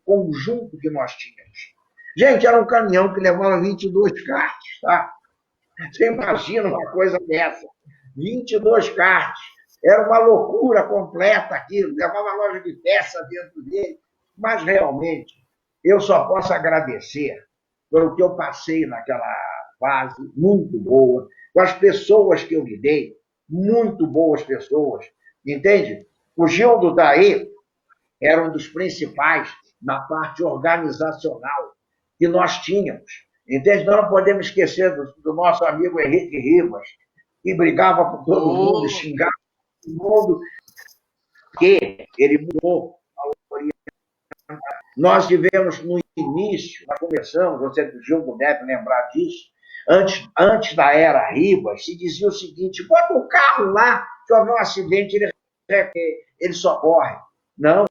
conjunto que nós tínhamos. Gente, era um caminhão que levava 22 karts, tá? Você imagina uma coisa dessa? 22 karts. Era uma loucura completa aquilo, levava loja de peça dentro dele. Mas, realmente, eu só posso agradecer pelo que eu passei naquela fase muito boa, com as pessoas que eu lidei, muito boas pessoas, entende? O Gildo daí era um dos principais na parte organizacional que nós tínhamos. Entende? Nós não podemos esquecer do nosso amigo Henrique Ribas, que brigava por todo mundo, xingava todo mundo, porque ele mudou a orientação. Nós tivemos no início, nós começamos, você, Gildo, deve lembrar disso, antes da era Ribas, se dizia o seguinte: bota um carro lá, se houver um acidente, ele socorre. Não,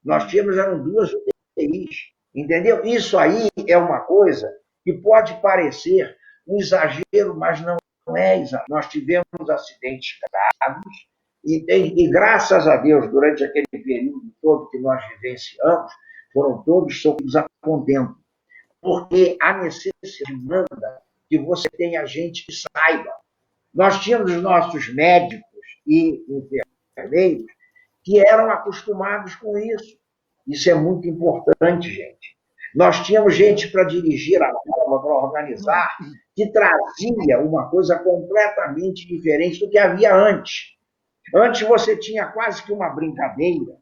nós tínhamos, eram 2 UTIs, entendeu? Isso aí é uma coisa que pode parecer um exagero, mas não é exagero. Nós tivemos acidentes graves, e graças a Deus, durante aquele período todo que nós vivenciamos, foram todos socorridos a contento. Porque a necessidade manda que você tenha gente que saiba. Nós tínhamos os nossos médicos e enfermeiros que eram acostumados com isso. Isso é muito importante, gente. Nós tínhamos gente para dirigir a prova, para organizar, que trazia uma coisa completamente diferente do que havia antes. Antes você tinha quase que uma brincadeira,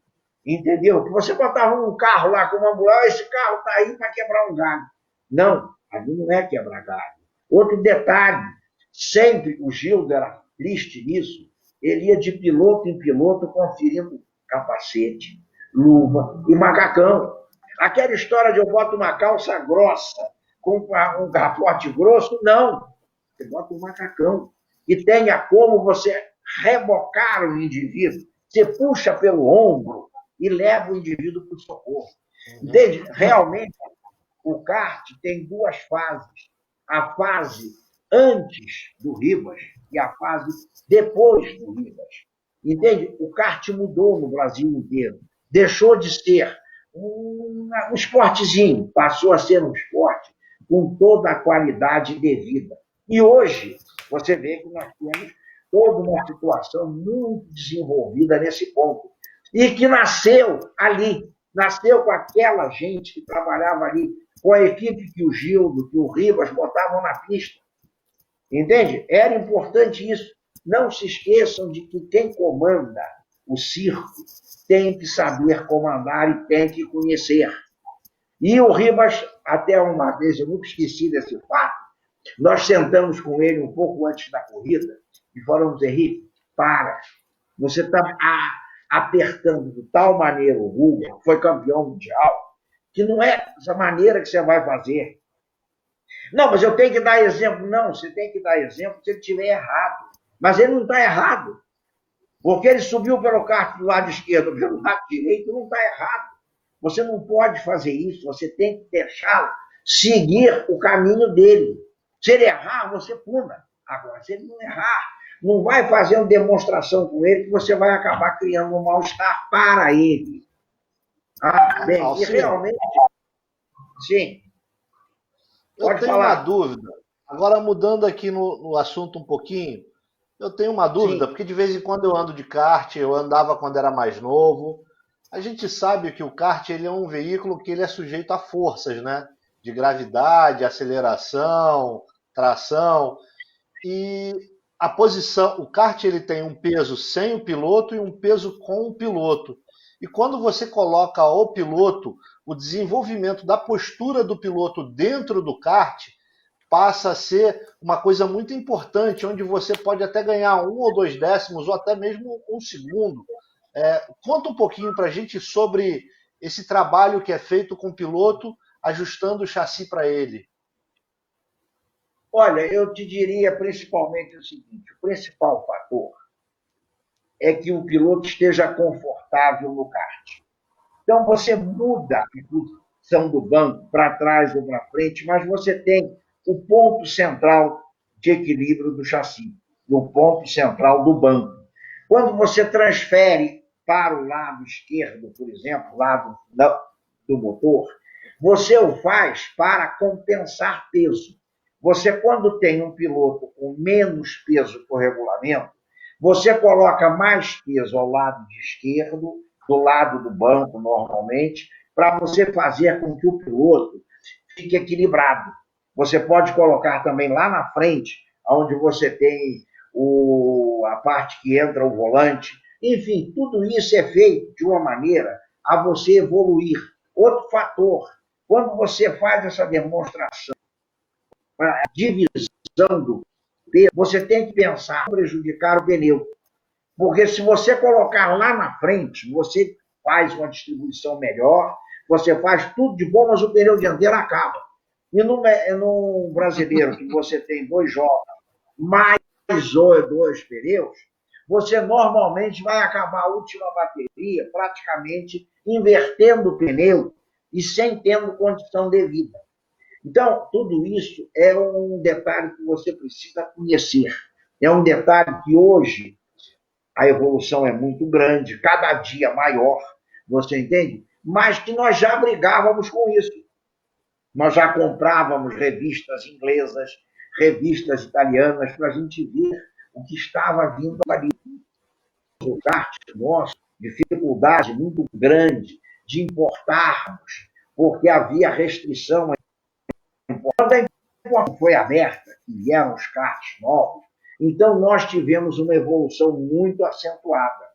entendeu? Que você botava um carro lá com uma mulher, esse carro está aí para quebrar um galho. Não, ali não é quebrar galho. Outro detalhe, sempre o Gildo era triste nisso, ele ia de piloto em piloto conferindo capacete, luva e macacão. Aquela história de eu boto uma calça grossa com um capote grosso, não. Você bota um macacão. E tenha como você rebocar o indivíduo. Você puxa pelo ombro e leva o indivíduo para o socorro. Entende? Realmente, o kart tem 2 fases. A fase antes do Ribas e a fase depois do Ribas. Entende? O kart mudou no Brasil inteiro. Deixou de ser um esportezinho, passou a ser um esporte com toda a qualidade devida. E hoje, você vê que nós temos toda uma situação muito desenvolvida nesse ponto. E que nasceu ali, nasceu com aquela gente que trabalhava ali, com a equipe que o Gildo, que o Ribas botavam na pista. Entende? Era importante isso. Não se esqueçam de que quem comanda o circo tem que saber comandar e tem que conhecer. E o Ribas, até uma vez, eu nunca esqueci desse fato, nós sentamos com ele um pouco antes da corrida e falamos: Henrique, para, você está apertando de tal maneira o Hugo, que foi campeão mundial, que não é essa maneira que você vai fazer. Não, mas eu tenho que dar exemplo. Não, você tem que dar exemplo se ele estiver errado. Mas ele não está errado. Porque ele subiu pelo kart do lado esquerdo, pelo lado direito, não está errado. Você não pode fazer isso, você tem que deixá-lo seguir o caminho dele. Se ele errar, você puna. Agora, se ele não errar, não vai fazer uma demonstração com ele que você vai acabar criando um mal-estar para ele. Bem, e realmente... Sim. Eu tenho uma dúvida. Agora, mudando aqui no assunto um pouquinho, eu tenho uma dúvida, porque de vez em quando eu ando de kart, eu andava quando era mais novo. A gente sabe que o kart ele é um veículo que ele é sujeito a forças, né? De gravidade, aceleração, tração. E a posição, o kart ele tem um peso sem o piloto e um peso com o piloto. E quando você coloca o piloto, o desenvolvimento da postura do piloto dentro do kart passa a ser uma coisa muito importante, onde você pode até ganhar 1 ou 2 décimos, ou até mesmo 1 segundo. Conta um pouquinho para a gente sobre esse trabalho que é feito com o piloto, ajustando o chassi para ele. Olha, eu te diria principalmente o seguinte: o principal fator é que o piloto esteja confortável no kart. Então, você muda a posição do banco para trás ou para frente, mas você tem o ponto central de equilíbrio do chassi, o ponto central do banco. Quando você transfere para o lado esquerdo, por exemplo, lado do motor, você o faz para compensar peso. Você, quando tem um piloto com menos peso por regulamento, você coloca mais peso ao lado de esquerdo, do lado do banco, normalmente, para você fazer com que o piloto fique equilibrado. Você pode colocar também lá na frente, onde você tem a parte que entra o volante. Enfim, tudo isso é feito de uma maneira a você evoluir. Outro fator, quando você faz essa demonstração, a divisão do peso, você tem que pensar em prejudicar o pneu. Porque se você colocar lá na frente, você faz uma distribuição melhor, você faz tudo de bom, mas o pneu dianteiro acaba. E no brasileiro, que você tem 2 jogos, mais 2 pneus, você normalmente vai acabar a última bateria praticamente invertendo o pneu e sem tendo condição devida. Então, tudo isso é um detalhe que você precisa conhecer. É um detalhe que hoje a evolução é muito grande, cada dia maior, você entende? Mas que nós já brigávamos com isso. Nós já comprávamos revistas inglesas, revistas italianas, para a gente ver o que estava vindo ali. O kart nosso, dificuldade muito grande de importarmos, porque havia restrição. Quando a importação foi aberta, que vieram os karts novos, então nós tivemos uma evolução muito acentuada.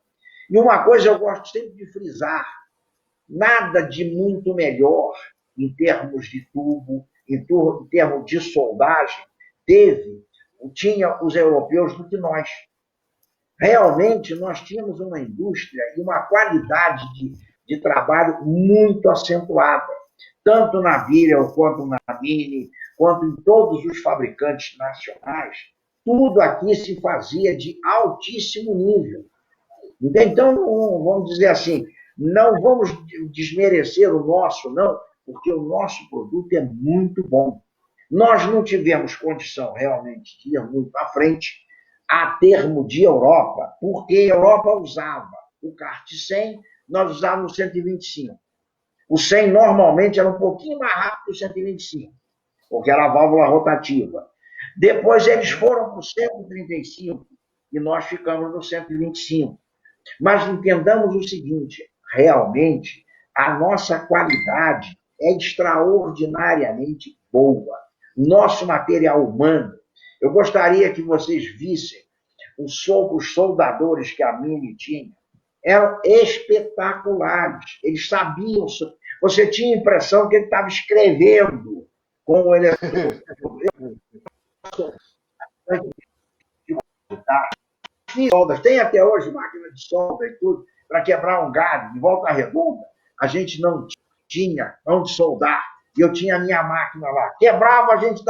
E uma coisa eu gosto sempre de frisar: nada de muito melhor em termos de tubo, em termos de soldagem, tinha os europeus do que nós. Realmente, nós tínhamos uma indústria e uma qualidade de trabalho muito acentuada, tanto na Viral, quanto na Mini, quanto em todos os fabricantes nacionais. Tudo aqui se fazia de altíssimo nível. Então, vamos dizer assim, não vamos desmerecer o nosso, não, porque o nosso produto é muito bom. Nós não tivemos condição realmente de ir muito à frente, a termo de Europa, porque a Europa usava o kart 100, nós usávamos o 125. O 100 normalmente era um pouquinho mais rápido que o 125, porque era a válvula rotativa. Depois eles foram para o 135 e nós ficamos no 125. Mas entendamos o seguinte: realmente a nossa qualidade é extraordinariamente boa. Nosso material humano, eu gostaria que vocês vissem os soldadores que a Mini tinha. Eram espetaculares. Eles sabiam. Você tinha a impressão que ele estava escrevendo com o eletrônico. Tem até hoje máquina de solda e tudo, para quebrar um galho em Volta Redonda. A gente não tinha onde soldar. E eu tinha a minha máquina lá. Quebrava, a gente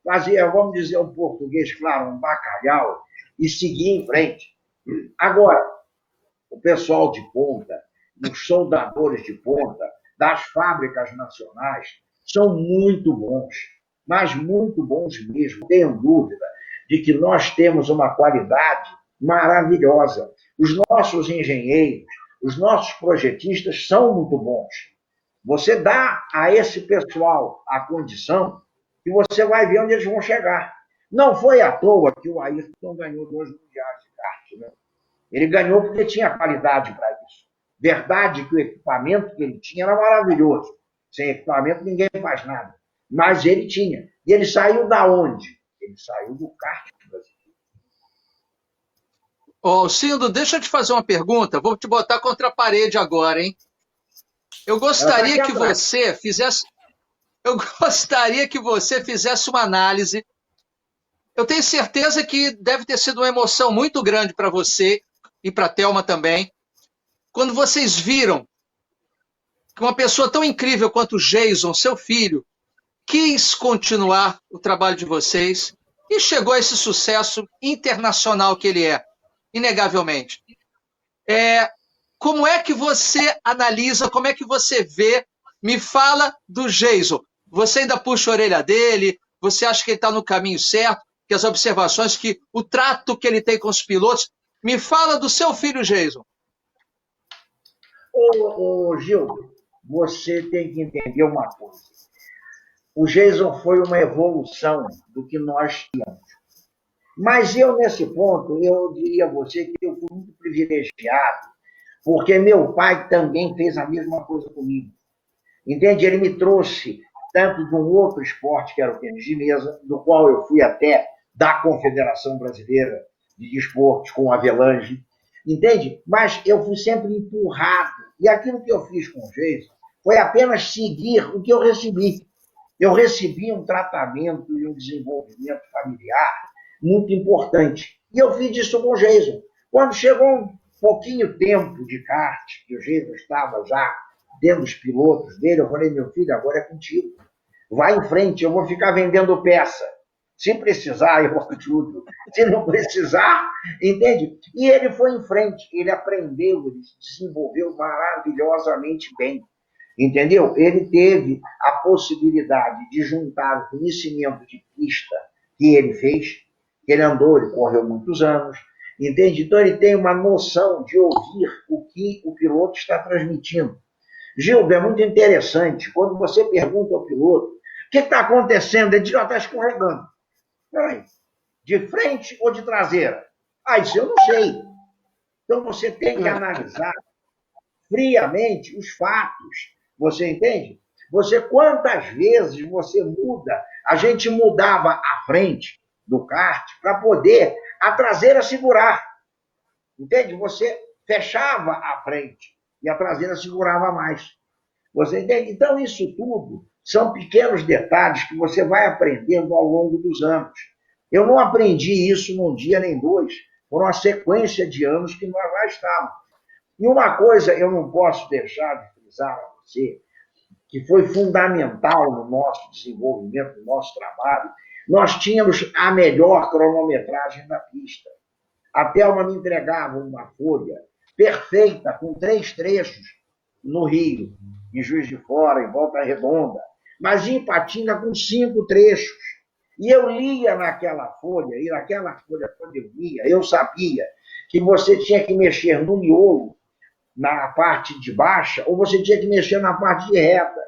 fazia, vamos dizer um português, claro, um bacalhau, e seguia em frente. Agora, o pessoal de ponta, os soldadores de ponta, das fábricas nacionais, são muito bons, mas muito bons mesmo. Não tenho dúvida de que nós temos uma qualidade maravilhosa. Os nossos engenheiros, os nossos projetistas são muito bons. Você dá a esse pessoal a condição e você vai ver onde eles vão chegar. Não foi à toa que o Ayrton ganhou 2 mundiais de kart, né? Ele ganhou porque tinha qualidade para isso. Verdade que o equipamento que ele tinha era maravilhoso. Sem equipamento ninguém faz nada. Mas ele tinha. E ele saiu da onde? Ele saiu do kart brasileiro. Ô, Cindo, deixa eu te fazer uma pergunta. Vou te botar contra a parede agora, hein? Eu gostaria que você fizesse uma análise. Eu tenho certeza que deve ter sido uma emoção muito grande para você e para a Thelma também, quando vocês viram que uma pessoa tão incrível quanto o Jason, seu filho, quis continuar o trabalho de vocês e chegou a esse sucesso internacional que ele é, inegavelmente. Como é que você analisa, como é que você vê? Me fala do Jason. Você ainda puxa a orelha dele? Você acha que ele está no caminho certo? Que as observações, que o trato que ele tem com os pilotos? Me fala do seu filho, Jason. Gil, você tem que entender uma coisa. O Jason foi uma evolução do que nós tínhamos. Mas eu, nesse ponto, eu diria a você que eu fui muito privilegiado, porque meu pai também fez a mesma coisa comigo. Entende? Ele me trouxe tanto de um outro esporte, que era o tênis de mesa, do qual eu fui até da Confederação Brasileira de Desportos, com o Avelange, entende? Mas eu fui sempre empurrado. E aquilo que eu fiz com o Jason foi apenas seguir o que eu recebi. Eu recebi um tratamento e um desenvolvimento familiar muito importante. E eu fiz isso com o Jason. Quando chegou um pouquinho tempo de kart, que o Jason estava já dentro dos pilotos dele, eu falei, meu filho, agora é contigo. Vai em frente, eu vou ficar vendendo peça. Se precisar, eu ajudo. Se não precisar, entende? E ele foi em frente, ele aprendeu, ele se desenvolveu maravilhosamente bem. Entendeu? Ele teve a possibilidade de juntar o conhecimento de pista que ele fez, que ele andou, ele correu muitos anos, entende? Então ele tem uma noção de ouvir o que o piloto está transmitindo. Gildo, é muito interessante, quando você pergunta ao piloto, o que está acontecendo? Ele diz, está escorregando. Peraí, de frente ou de traseira? Isso eu não sei. Então você tem que analisar friamente os fatos. Você entende? Quantas vezes você muda? A gente mudava a frente do kart para poder a traseira segurar. Entende? Você fechava a frente e a traseira segurava mais. Você entende? Então, isso tudo são pequenos detalhes que você vai aprendendo ao longo dos anos. Eu não aprendi isso num dia nem dois. Foram uma sequência de anos que nós lá estávamos. E uma coisa eu não posso deixar de frisar a você, que foi fundamental no nosso desenvolvimento, no nosso trabalho, nós tínhamos a melhor cronometragem da pista. A Thelma me entregava uma folha perfeita, com 3 trechos no Rio, em Juiz de Fora, em Volta Redonda, mas em Ipatinga com 5 trechos. E eu lia naquela folha, e naquela folha, quando eu lia, eu sabia que você tinha que mexer no miolo, na parte de baixa, ou você tinha que mexer na parte de reta.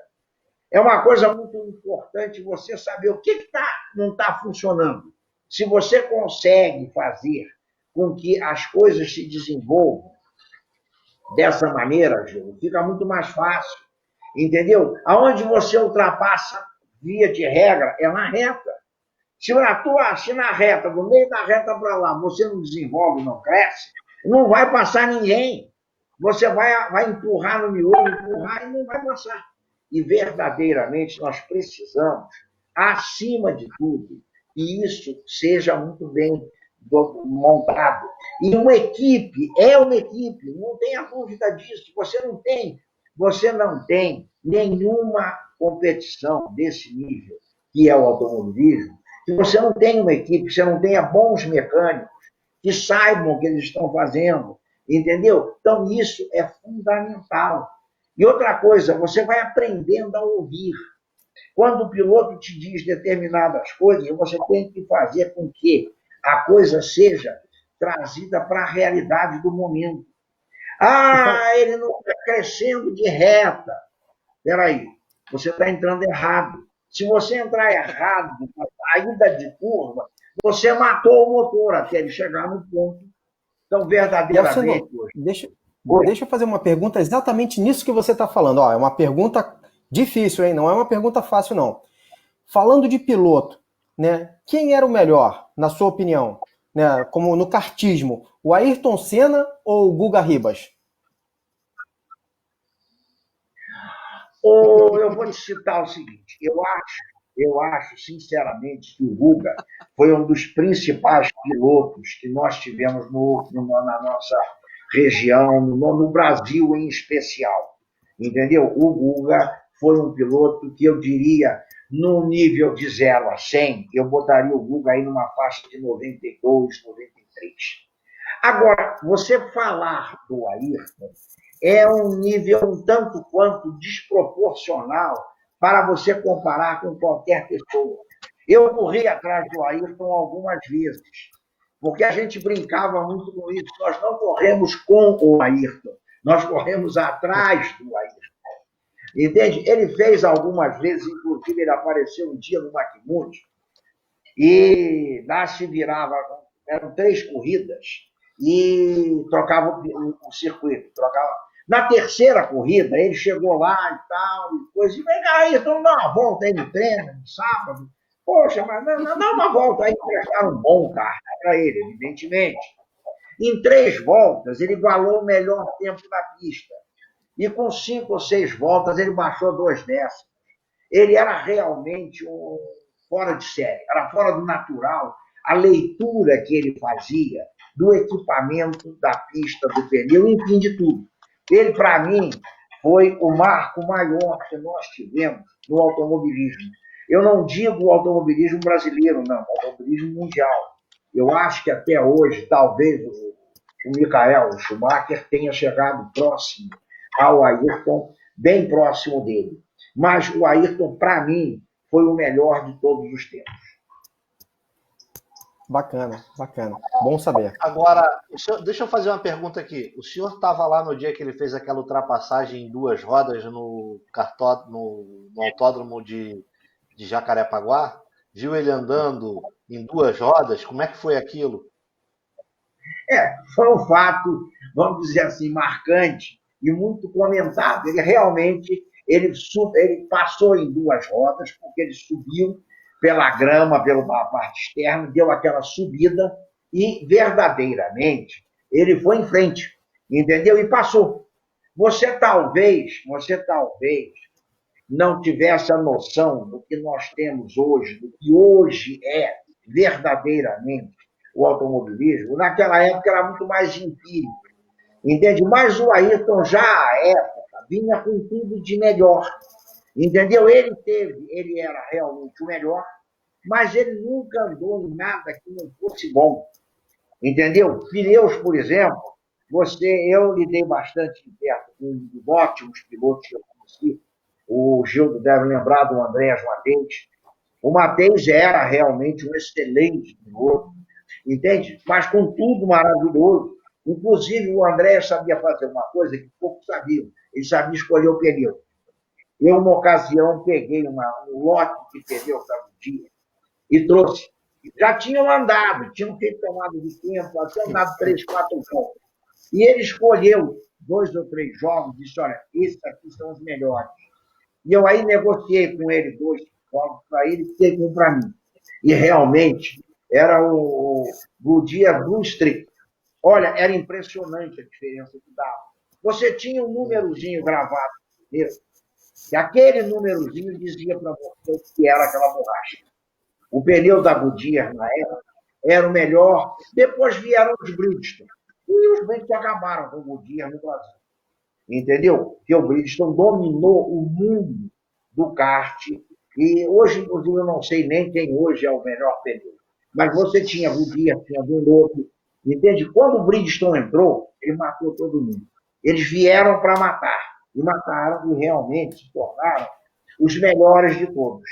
É uma coisa muito importante você saber o que não está funcionando. Se você consegue fazer com que as coisas se desenvolvam dessa maneira, Gil, fica muito mais fácil. Entendeu? Aonde você ultrapassa, via de regra, é na reta. Se na reta, do meio da reta para lá, você não desenvolve, não cresce, não vai passar ninguém. Você vai empurrar no miolo, empurrar e não vai passar. E verdadeiramente nós precisamos, acima de tudo, que isso seja muito bem montado. E uma equipe é uma equipe, não tenha dúvida disso. Você não tem nenhuma competição desse nível, que é o automobilismo, que você não tenha uma equipe, você não tenha bons mecânicos que saibam o que eles estão fazendo, entendeu? Então, isso é fundamental. E outra coisa, você vai aprendendo a ouvir. Quando o piloto te diz determinadas coisas, você tem que fazer com que a coisa seja trazida para a realidade do momento. Ele não está crescendo de reta. Espera aí, você está entrando errado. Se você entrar errado, na saída de curva, você matou o motor até ele chegar no ponto. Então, verdadeiramente... Deixa eu fazer uma pergunta exatamente nisso que você está falando. É uma pergunta difícil, hein? Não é uma pergunta fácil, não. Falando de piloto, né? Quem era o melhor, na sua opinião? Né? Como no kartismo, o Ayrton Senna ou o Guga Ribas? Eu vou te citar o seguinte, eu acho sinceramente que o Guga foi um dos principais pilotos que nós tivemos na nossa região, no Brasil em especial, entendeu? O Guga foi um piloto que eu diria no nível de 0 a 100, eu botaria o Guga aí numa faixa de 92, 93. Agora, você falar do Ayrton é um nível um tanto quanto desproporcional para você comparar com qualquer pessoa. Eu corri atrás do Ayrton algumas vezes, porque a gente brincava muito com isso. Nós não corremos com o Ayrton, nós corremos atrás do Ayrton. Entende? Ele fez algumas vezes, inclusive ele apareceu um dia no Macmund, e lá se virava, eram 3 corridas, e trocava o circuito. Na terceira corrida, ele chegou lá e tal, e coisa, e vem cá, então dá uma volta aí no treino, no sábado. Poxa, mas dá uma volta aí, prestaram um bom carro para ele, evidentemente. Em 3 voltas, ele igualou o melhor tempo da pista. E com 5 ou 6 voltas, ele baixou 2 décimos. Ele era realmente fora de série, era fora do natural a leitura que ele fazia do equipamento, da pista, do pneu, enfim, de tudo. Ele, para mim, foi o marco maior que nós tivemos no automobilismo. Eu não digo o automobilismo brasileiro, não, o automobilismo mundial. Eu acho que até hoje, talvez o Michael Schumacher tenha chegado próximo ao Ayrton, bem próximo dele. Mas o Ayrton, para mim, foi o melhor de todos os tempos. Bacana, bacana. Bom saber. Agora, deixa eu fazer uma pergunta aqui. O senhor estava lá no dia que ele fez aquela ultrapassagem em 2 rodas no autódromo de Jacarepaguá? Viu ele andando em 2 rodas? Como é que foi aquilo? Foi um fato, vamos dizer assim, marcante e muito comentado. Ele realmente ele passou em 2 rodas, porque ele subiu pela grama, pela parte externa, deu aquela subida e, verdadeiramente, ele foi em frente, entendeu? E passou. Você talvez não tivesse a noção do que nós temos hoje, do que hoje é verdadeiramente o automobilismo. Naquela época era muito mais empírico, entende? Mas o Ayrton já à época vinha com tudo de melhor, entendeu? Ele era realmente o melhor, mas ele nunca andou em nada que não fosse bom, entendeu? Pneus, por exemplo, eu lidei bastante de perto com ótimos pilotos que eu conheci. O Gildo deve lembrar do Andrés Mateus. O Mateus era realmente um excelente piloto, entende? Mas com tudo maravilhoso. Inclusive, o André sabia fazer uma coisa que poucos sabiam. Ele sabia escolher o pneu. Eu, uma ocasião, peguei um lote de pneu para o dia e trouxe. Já tinham andado, tinham feito tomada de tempo, já tinham andado 3, 4 jogos. E ele escolheu 2 ou 3 jogos e disse, olha, esses aqui são os melhores. E eu aí negociei com ele 2 jogos para ele e fiquei um para mim. E realmente era o Goodyear Blue Streak. Olha, era impressionante a diferença que dava. Você tinha um númerozinho gravado no pneu, e aquele númerozinho dizia para você o que era aquela borracha. O pneu da Goodyear, na época, era o melhor. Depois vieram os Bridgestone. E os Bridgestone acabaram com o Goodyear no Brasil. Entendeu? Porque o Bridgestone dominou o mundo do kart. E hoje, inclusive, eu não sei nem quem hoje é o melhor pneu. Mas você tinha Goodyear, tinha Dunlop. Entende? Quando o Bridgestone entrou, ele matou todo mundo. Eles vieram para matar. E mataram e realmente se tornaram os melhores de todos.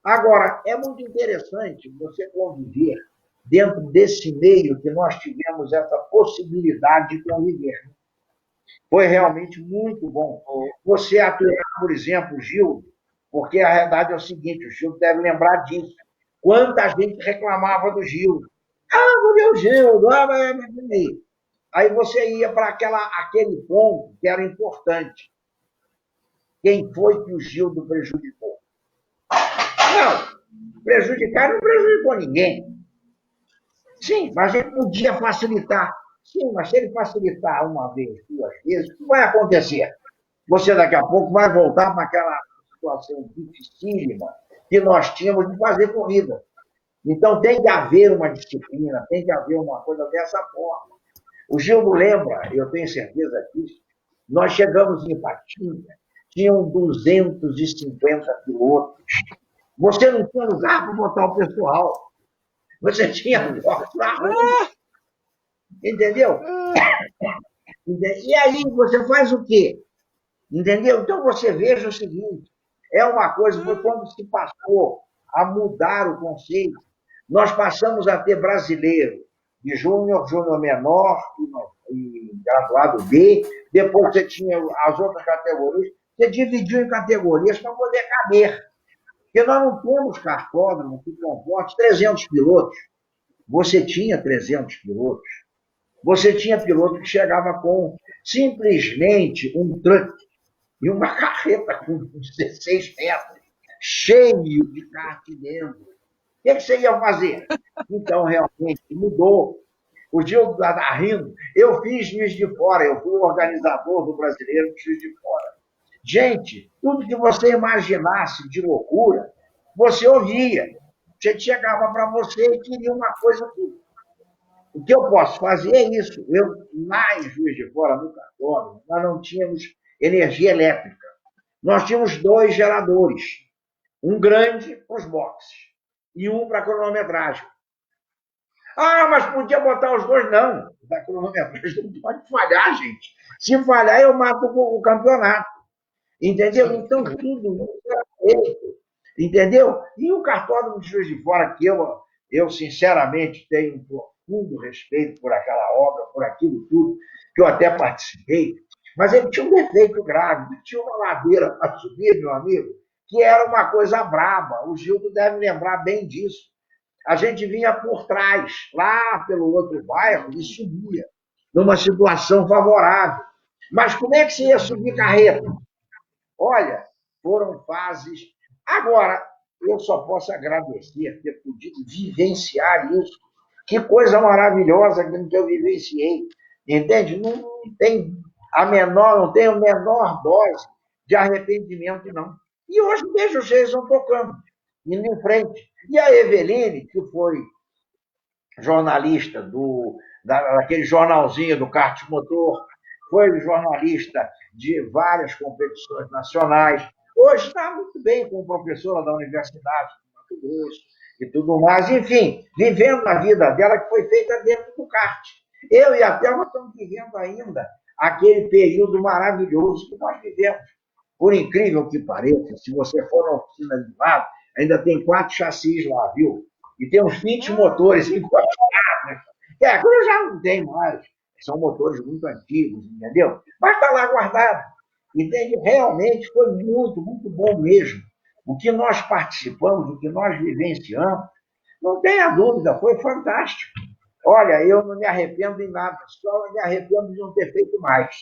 Agora, é muito interessante você conviver dentro desse meio que nós tivemos essa possibilidade de conviver. Foi realmente muito bom. Você atuar, por exemplo, o Gildo, porque a verdade é o seguinte, o Gildo deve lembrar disso. Quanta gente reclamava do Gildo. Ah, meu Gildo, aí você ia para aquele ponto que era importante. Quem foi que o Gildo prejudicou? Não, prejudicar não prejudicou ninguém. Sim, mas ele podia facilitar. Sim, mas se ele facilitar 1 vez, 2 vezes, o que vai acontecer? Você daqui a pouco vai voltar para aquela situação dificílima que nós tínhamos de fazer corrida. Então tem que haver uma disciplina, tem que haver uma coisa dessa forma. O Gildo lembra, eu tenho certeza disso, nós chegamos em Ipatinga, tinham 250 pilotos. Você não tinha lugar para botar o pessoal. Você tinha box na rua. Entendeu? E aí você faz o quê? Entendeu? Então você veja o seguinte, é uma coisa, foi quando se passou a mudar o conceito. Nós passamos a ter brasileiro de júnior, júnior menor e graduado B, depois você tinha as outras categorias, você dividiu em categorias para poder caber. Porque nós não temos cartódromo que comporte 300 pilotos. Você tinha 300 pilotos. Você tinha piloto que chegava com simplesmente um truck e uma carreta com 16 metros, cheio de kart dentro. O que você ia fazer? Então, realmente, mudou. O Gildo está rindo. Eu fiz Juiz de Fora, eu fui o organizador do Brasileiro de Juiz de Fora. Gente, tudo que você imaginasse de loucura, você ouvia. Você chegava para você e queria uma coisa aqui. O que eu posso fazer é isso. Lá em Juiz de Fora, no cartódromo, nós não tínhamos energia elétrica. Nós tínhamos 2 geradores. Um grande para os boxes e um para a cronometragem. Ah, mas podia botar os 2? Não. Da cronometragem não pode falhar, gente. Se falhar, eu mato o campeonato. Entendeu? Então, tudo isso era feito. Entendeu? E o cartódromo de Juiz de Fora, que eu sinceramente tenho um profundo respeito por aquela obra, por aquilo tudo, que eu até participei, mas ele tinha um defeito grave, tinha uma ladeira para subir, meu amigo, que era uma coisa braba. O Gildo deve lembrar bem disso. A gente vinha por trás, lá pelo outro bairro, e subia, numa situação favorável. Mas como é que você ia subir carreta? Olha, foram fases. Agora, eu só posso agradecer ter podido vivenciar isso. Que coisa maravilhosa que eu vivenciei. Entende? Não tem não tem a menor dose de arrependimento, não. E hoje vejo o Jason tocando, indo em frente. E a Eveline, que foi jornalista daquele jornalzinho do kart motor, foi jornalista de várias competições nacionais. Hoje está muito bem como professora da Universidade de Mato Grosso e tudo mais. Enfim, vivendo a vida dela que foi feita dentro do kart. Eu e a Thelma estamos vivendo ainda aquele período maravilhoso que nós vivemos. Por incrível que pareça, se você for na oficina de lado, ainda tem 4 chassis lá, viu? E tem uns 20 motores encostados. Agora já não tem mais. São motores muito antigos, entendeu? Mas está lá guardado. Entende? Realmente foi muito, muito bom mesmo. O que nós participamos, o que nós vivenciamos, não tenha dúvida, foi fantástico. Olha, eu não me arrependo em nada, só me arrependo de não ter feito mais.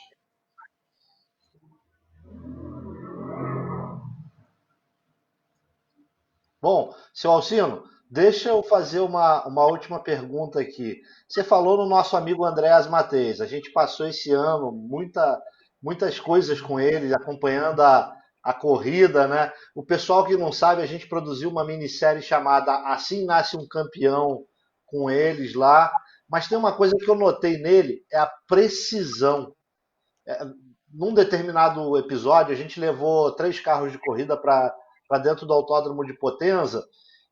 Bom, seu Alcino, deixa eu fazer uma última pergunta aqui. Você falou no nosso amigo Andréas Mateis. A gente passou esse ano muitas coisas com ele, acompanhando a corrida, né? O pessoal que não sabe, a gente produziu uma minissérie chamada Assim Nasce um Campeão com eles lá. Mas tem uma coisa que eu notei nele, é a precisão. Num determinado episódio, a gente levou 3 carros de corrida para dentro do Autódromo de Potenza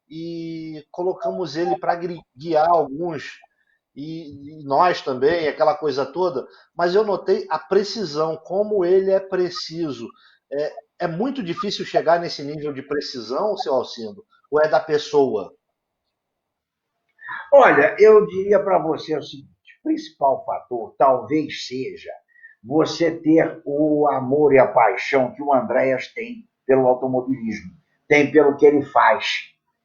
e colocamos ele para guiar alguns, e nós também, aquela coisa toda, mas eu notei a precisão, como ele é preciso. É muito difícil chegar nesse nível de precisão, seu Alcindo, ou é da pessoa? Olha, eu diria para você o seguinte: o principal fator talvez seja você ter o amor e a paixão que o Andréas tem pelo automobilismo, tem pelo que ele faz.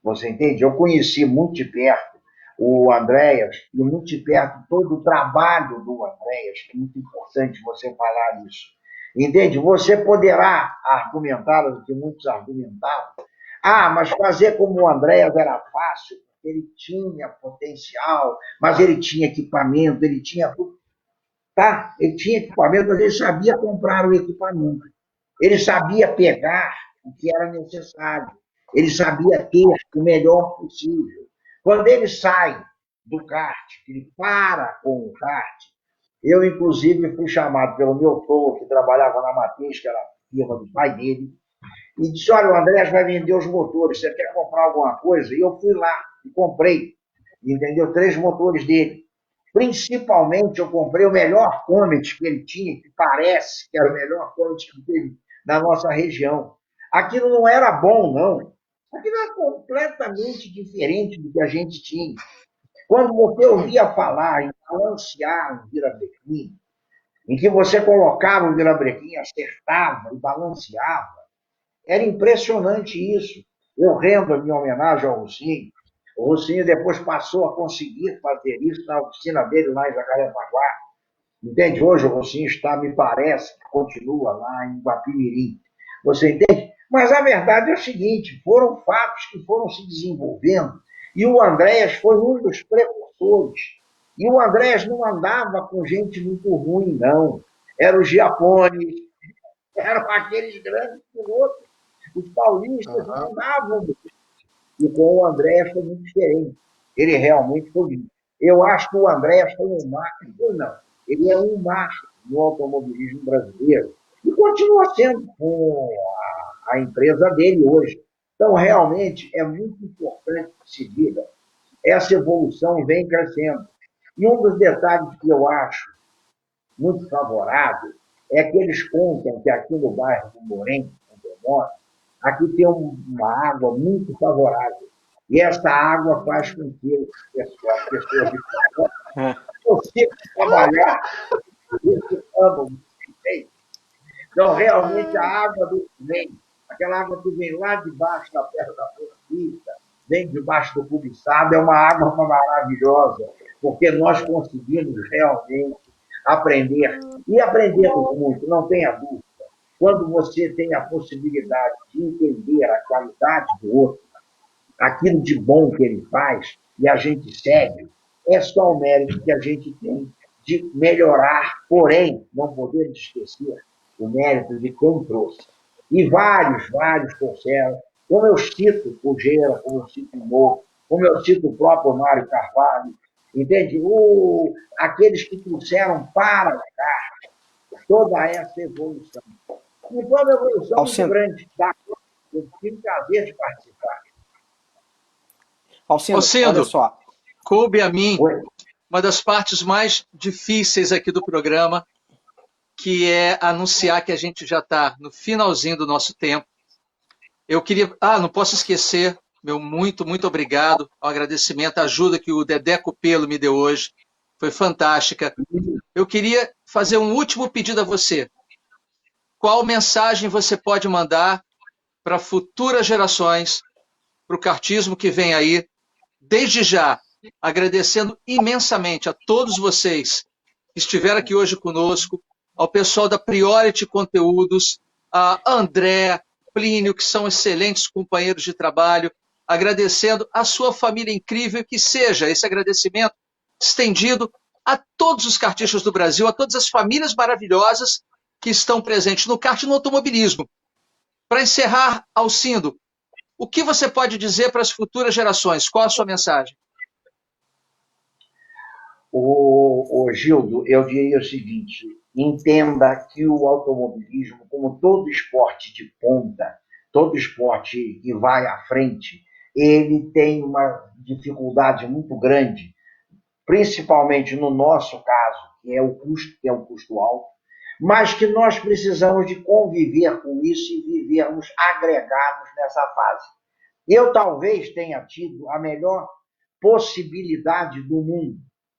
Você entende? Eu conheci muito de perto o Andréas e muito de perto todo o trabalho do Andréas, que é muito importante você falar isso. Entende? Você poderá argumentar o que muitos argumentavam. Ah, mas fazer como o Andréas era fácil, ele tinha potencial, mas ele tinha equipamento, ele tinha tudo. Tá? Ele tinha equipamento, mas ele sabia comprar o equipamento. Ele sabia pegar o que era necessário. Ele sabia ter o melhor possível. Quando ele sai do kart, ele para com o kart, eu, inclusive, fui chamado pelo meu sogro, que trabalhava na Matriz, que era a firma do pai dele, e disse, olha, o Andrés vai vender os motores, você quer comprar alguma coisa? E eu fui lá e comprei, entendeu? 3 motores dele. Principalmente, eu comprei o melhor Comet que ele tinha, que parece que era o melhor Comet que teve na nossa região. Aquilo não era bom, não. Aquilo era completamente diferente do que a gente tinha. Quando você ouvia falar em balancear um virabrequim, em que você colocava o virabrequim, acertava e balanceava, era impressionante isso. Eu rendo a minha homenagem ao Rocinho. O Rocinho depois passou a conseguir fazer isso na oficina dele lá em Jacarepaguá. Entende? Hoje o Rocinho está, me parece, que continua lá em Guapimirim. Você entende? Mas a verdade é o seguinte, foram fatos que foram se desenvolvendo e o Andréas foi um dos precursores. E o Andréas não andava com gente muito ruim, não. Eram os Giacones, eram aqueles grandes pilotos. Os paulistas não andavam. E com o Andréas foi muito diferente. Ele realmente foi. Eu acho que o Andréas foi um marco, não. Ele é um marco no automobilismo brasileiro. E continua sendo com a empresa dele hoje. Então, realmente, é muito importante que se diga. Essa evolução vem crescendo. E um dos detalhes que eu acho muito favorável é que eles contam que aqui no bairro do Morém, onde eu moro, aqui tem uma água muito favorável. E essa água faz com que as pessoas de fora consigam trabalhar nesse âmbito. Então, realmente, a água do vem, aquela água que vem lá de baixo da Terra da Floresta, vem debaixo do cubiçado, é uma água maravilhosa, porque nós conseguimos realmente aprender, e aprendemos muito, não tenha dúvida. Quando você tem a possibilidade de entender a qualidade do outro, aquilo de bom que ele faz, e a gente segue, é só o mérito que a gente tem de melhorar, porém, não podemos esquecer o mérito de quem trouxe. E vários trouxeram, como eu cito o Gera, como eu cito o Mo, como eu cito o próprio Mário Carvalho, entende? Aqueles que trouxeram para cá toda essa evolução. E foi uma evolução muito grande. Eu tive o prazer de participar. Alcindo, olha só. Coube a mim uma das partes mais difíceis aqui do programa, que é anunciar que a gente já está no finalzinho do nosso tempo. Eu queria... não posso esquecer, meu muito obrigado, ao agradecimento, a ajuda que o Dedé Cupelo me deu hoje. Foi fantástica. Eu queria fazer um último pedido a você. Qual mensagem você pode mandar para futuras gerações, para o kartismo que vem aí, desde já, agradecendo imensamente a todos vocês que estiveram aqui hoje conosco, ao pessoal da Priority Conteúdos, a André, Plínio, que são excelentes companheiros de trabalho, agradecendo a sua família incrível, que seja esse agradecimento estendido a todos os kartistas do Brasil, a todas as famílias maravilhosas que estão presentes no kart e no automobilismo. Para encerrar, Alcindo, o que você pode dizer para as futuras gerações? Qual a sua mensagem? Gildo, eu diria o seguinte, entenda que o automobilismo, como todo esporte de ponta, todo esporte que vai à frente, ele tem uma dificuldade muito grande, principalmente no nosso caso, que é um custo alto, mas que nós precisamos de conviver com isso e vivermos agregados nessa fase. Eu talvez tenha tido a melhor possibilidade do mundo.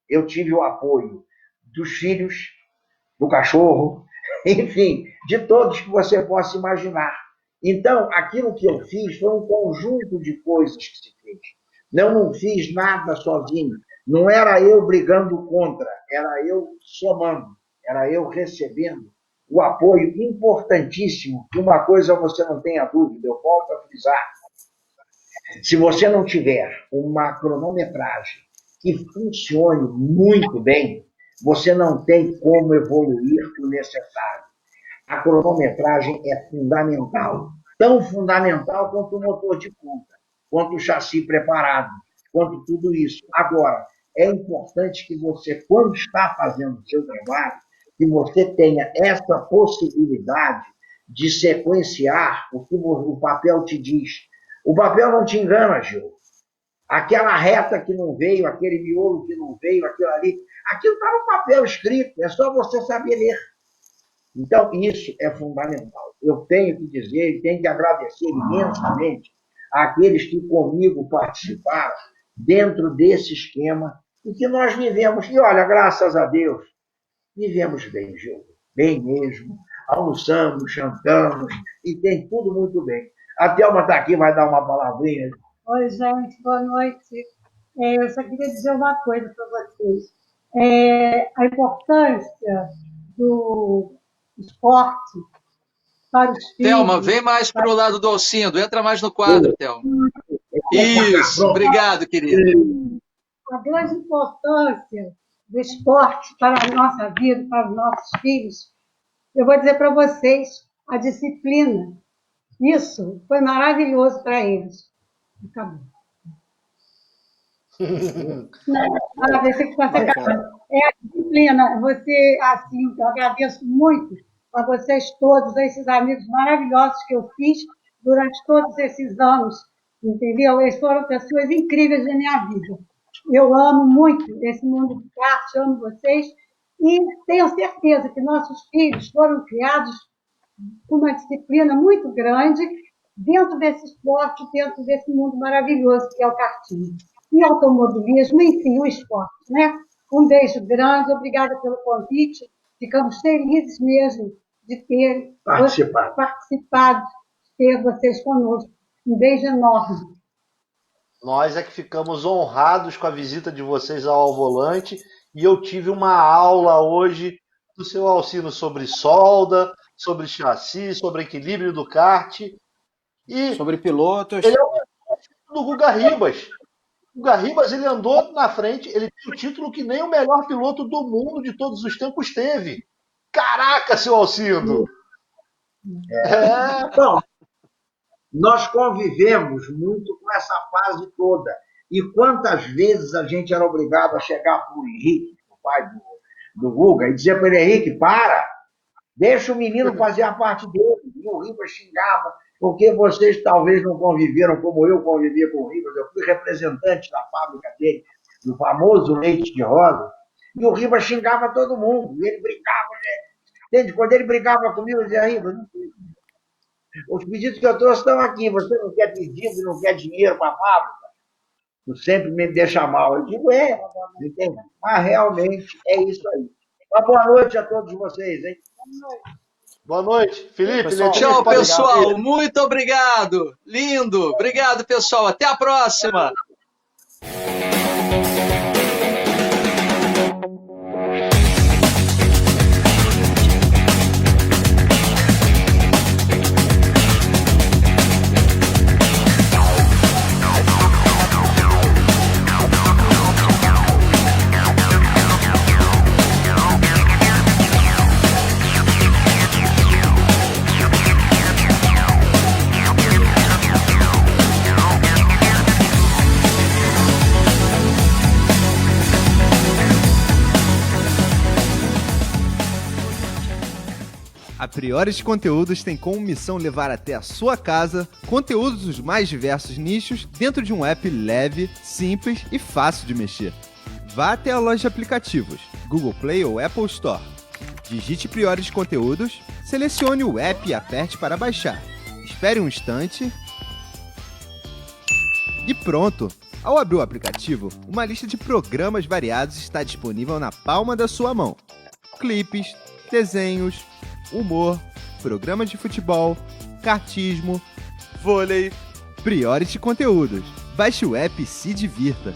Eu tive o apoio dos filhos, do cachorro, enfim, de todos que você possa imaginar. Então, aquilo que eu fiz foi um conjunto de coisas que se fez. Eu não fiz nada sozinho. Não era eu brigando contra, era eu somando, era eu recebendo o apoio importantíssimo. Uma coisa você não tenha dúvida, eu volto a frisar. Se você não tiver uma cronometragem que funcione muito bem, você não tem como evoluir o necessário. A cronometragem é fundamental, tão fundamental quanto o motor de ponta, quanto o chassi preparado, quanto tudo isso. Agora, é importante que você, quando está fazendo o seu trabalho, que você tenha essa possibilidade de sequenciar o que o papel te diz. O papel não te engana, Gil. Aquela reta que não veio, aquele miolo que não veio, aquilo ali, aquilo está no papel escrito, é só você saber ler. Então, isso é fundamental. Eu tenho que dizer e tenho que agradecer imensamente àqueles que comigo participaram dentro desse esquema e que nós vivemos. E olha, graças a Deus, vivemos bem, Gil. Bem mesmo. Almoçamos, jantamos e tem tudo muito bem. A Thelma está aqui, vai dar uma palavrinha. Oi, gente, boa noite. Eu só queria dizer uma coisa para vocês. A importância do esporte para os filhos... Thelma, vem mais para o lado do Alcindo, entra mais no quadro, Thelma. Isso, obrigado, querida. A grande importância do esporte para a nossa vida, para os nossos filhos, eu vou dizer para vocês, a disciplina. Isso foi maravilhoso para eles. Acabou. É a disciplina. Você, assim, eu agradeço muito a vocês todos, a esses amigos maravilhosos que eu fiz durante todos esses anos, entendeu? Eles foram pessoas incríveis na minha vida. Eu amo muito esse mundo de kart, amo vocês, e tenho certeza que nossos filhos foram criados com uma disciplina muito grande dentro desse esporte, dentro desse mundo maravilhoso que é o kartismo. E automobilismo, enfim, o esporte, né? Um beijo grande, obrigada pelo convite. Ficamos felizes mesmo de ter participado, de ter vocês conosco. Um beijo enorme. Nós é que ficamos honrados com a visita de vocês ao Volante e eu tive uma aula hoje do seu Alcino sobre solda, sobre chassi, sobre equilíbrio do kart e sobre pilotos. Ele é o do Guga Ribas. O Guga Ribas, ele andou na frente, ele tem o título que nem o melhor piloto do mundo de todos os tempos teve. Caraca, seu Alcindo! Então, nós convivemos muito com essa fase toda. E quantas vezes a gente era obrigado a chegar para o Henrique, o pai do Guga, e dizer para ele: Henrique, para, deixa o menino fazer a parte dele. E o Ribas xingava, porque vocês talvez não conviveram como eu convivia com o Ribas. Eu fui representante da fábrica dele, do famoso leite de rosa, e o Ribas xingava todo mundo. E ele brigava, né? Entende? Quando ele brigava comigo, eu dizia: Ribas, os pedidos que eu trouxe estão aqui, você não quer pedido, não quer dinheiro para a fábrica? Tu sempre me deixa mal. Eu digo: entende? Mas realmente é isso aí. Uma boa noite a todos vocês, hein? Boa noite, Felipe. Tchau, pessoal. Muito obrigado. Lindo. Obrigado, pessoal. Até a próxima. A Priores Conteúdos tem como missão levar até a sua casa conteúdos dos mais diversos nichos dentro de um app leve, simples e fácil de mexer. Vá até a loja de aplicativos, Google Play ou Apple Store. Digite Priores Conteúdos, selecione o app e aperte para baixar. Espere um instante e pronto! Ao abrir o aplicativo, uma lista de programas variados está disponível na palma da sua mão. Clipes, desenhos, humor, programas de futebol, kartismo, vôlei, Priority Conteúdos. Baixe o app e se divirta.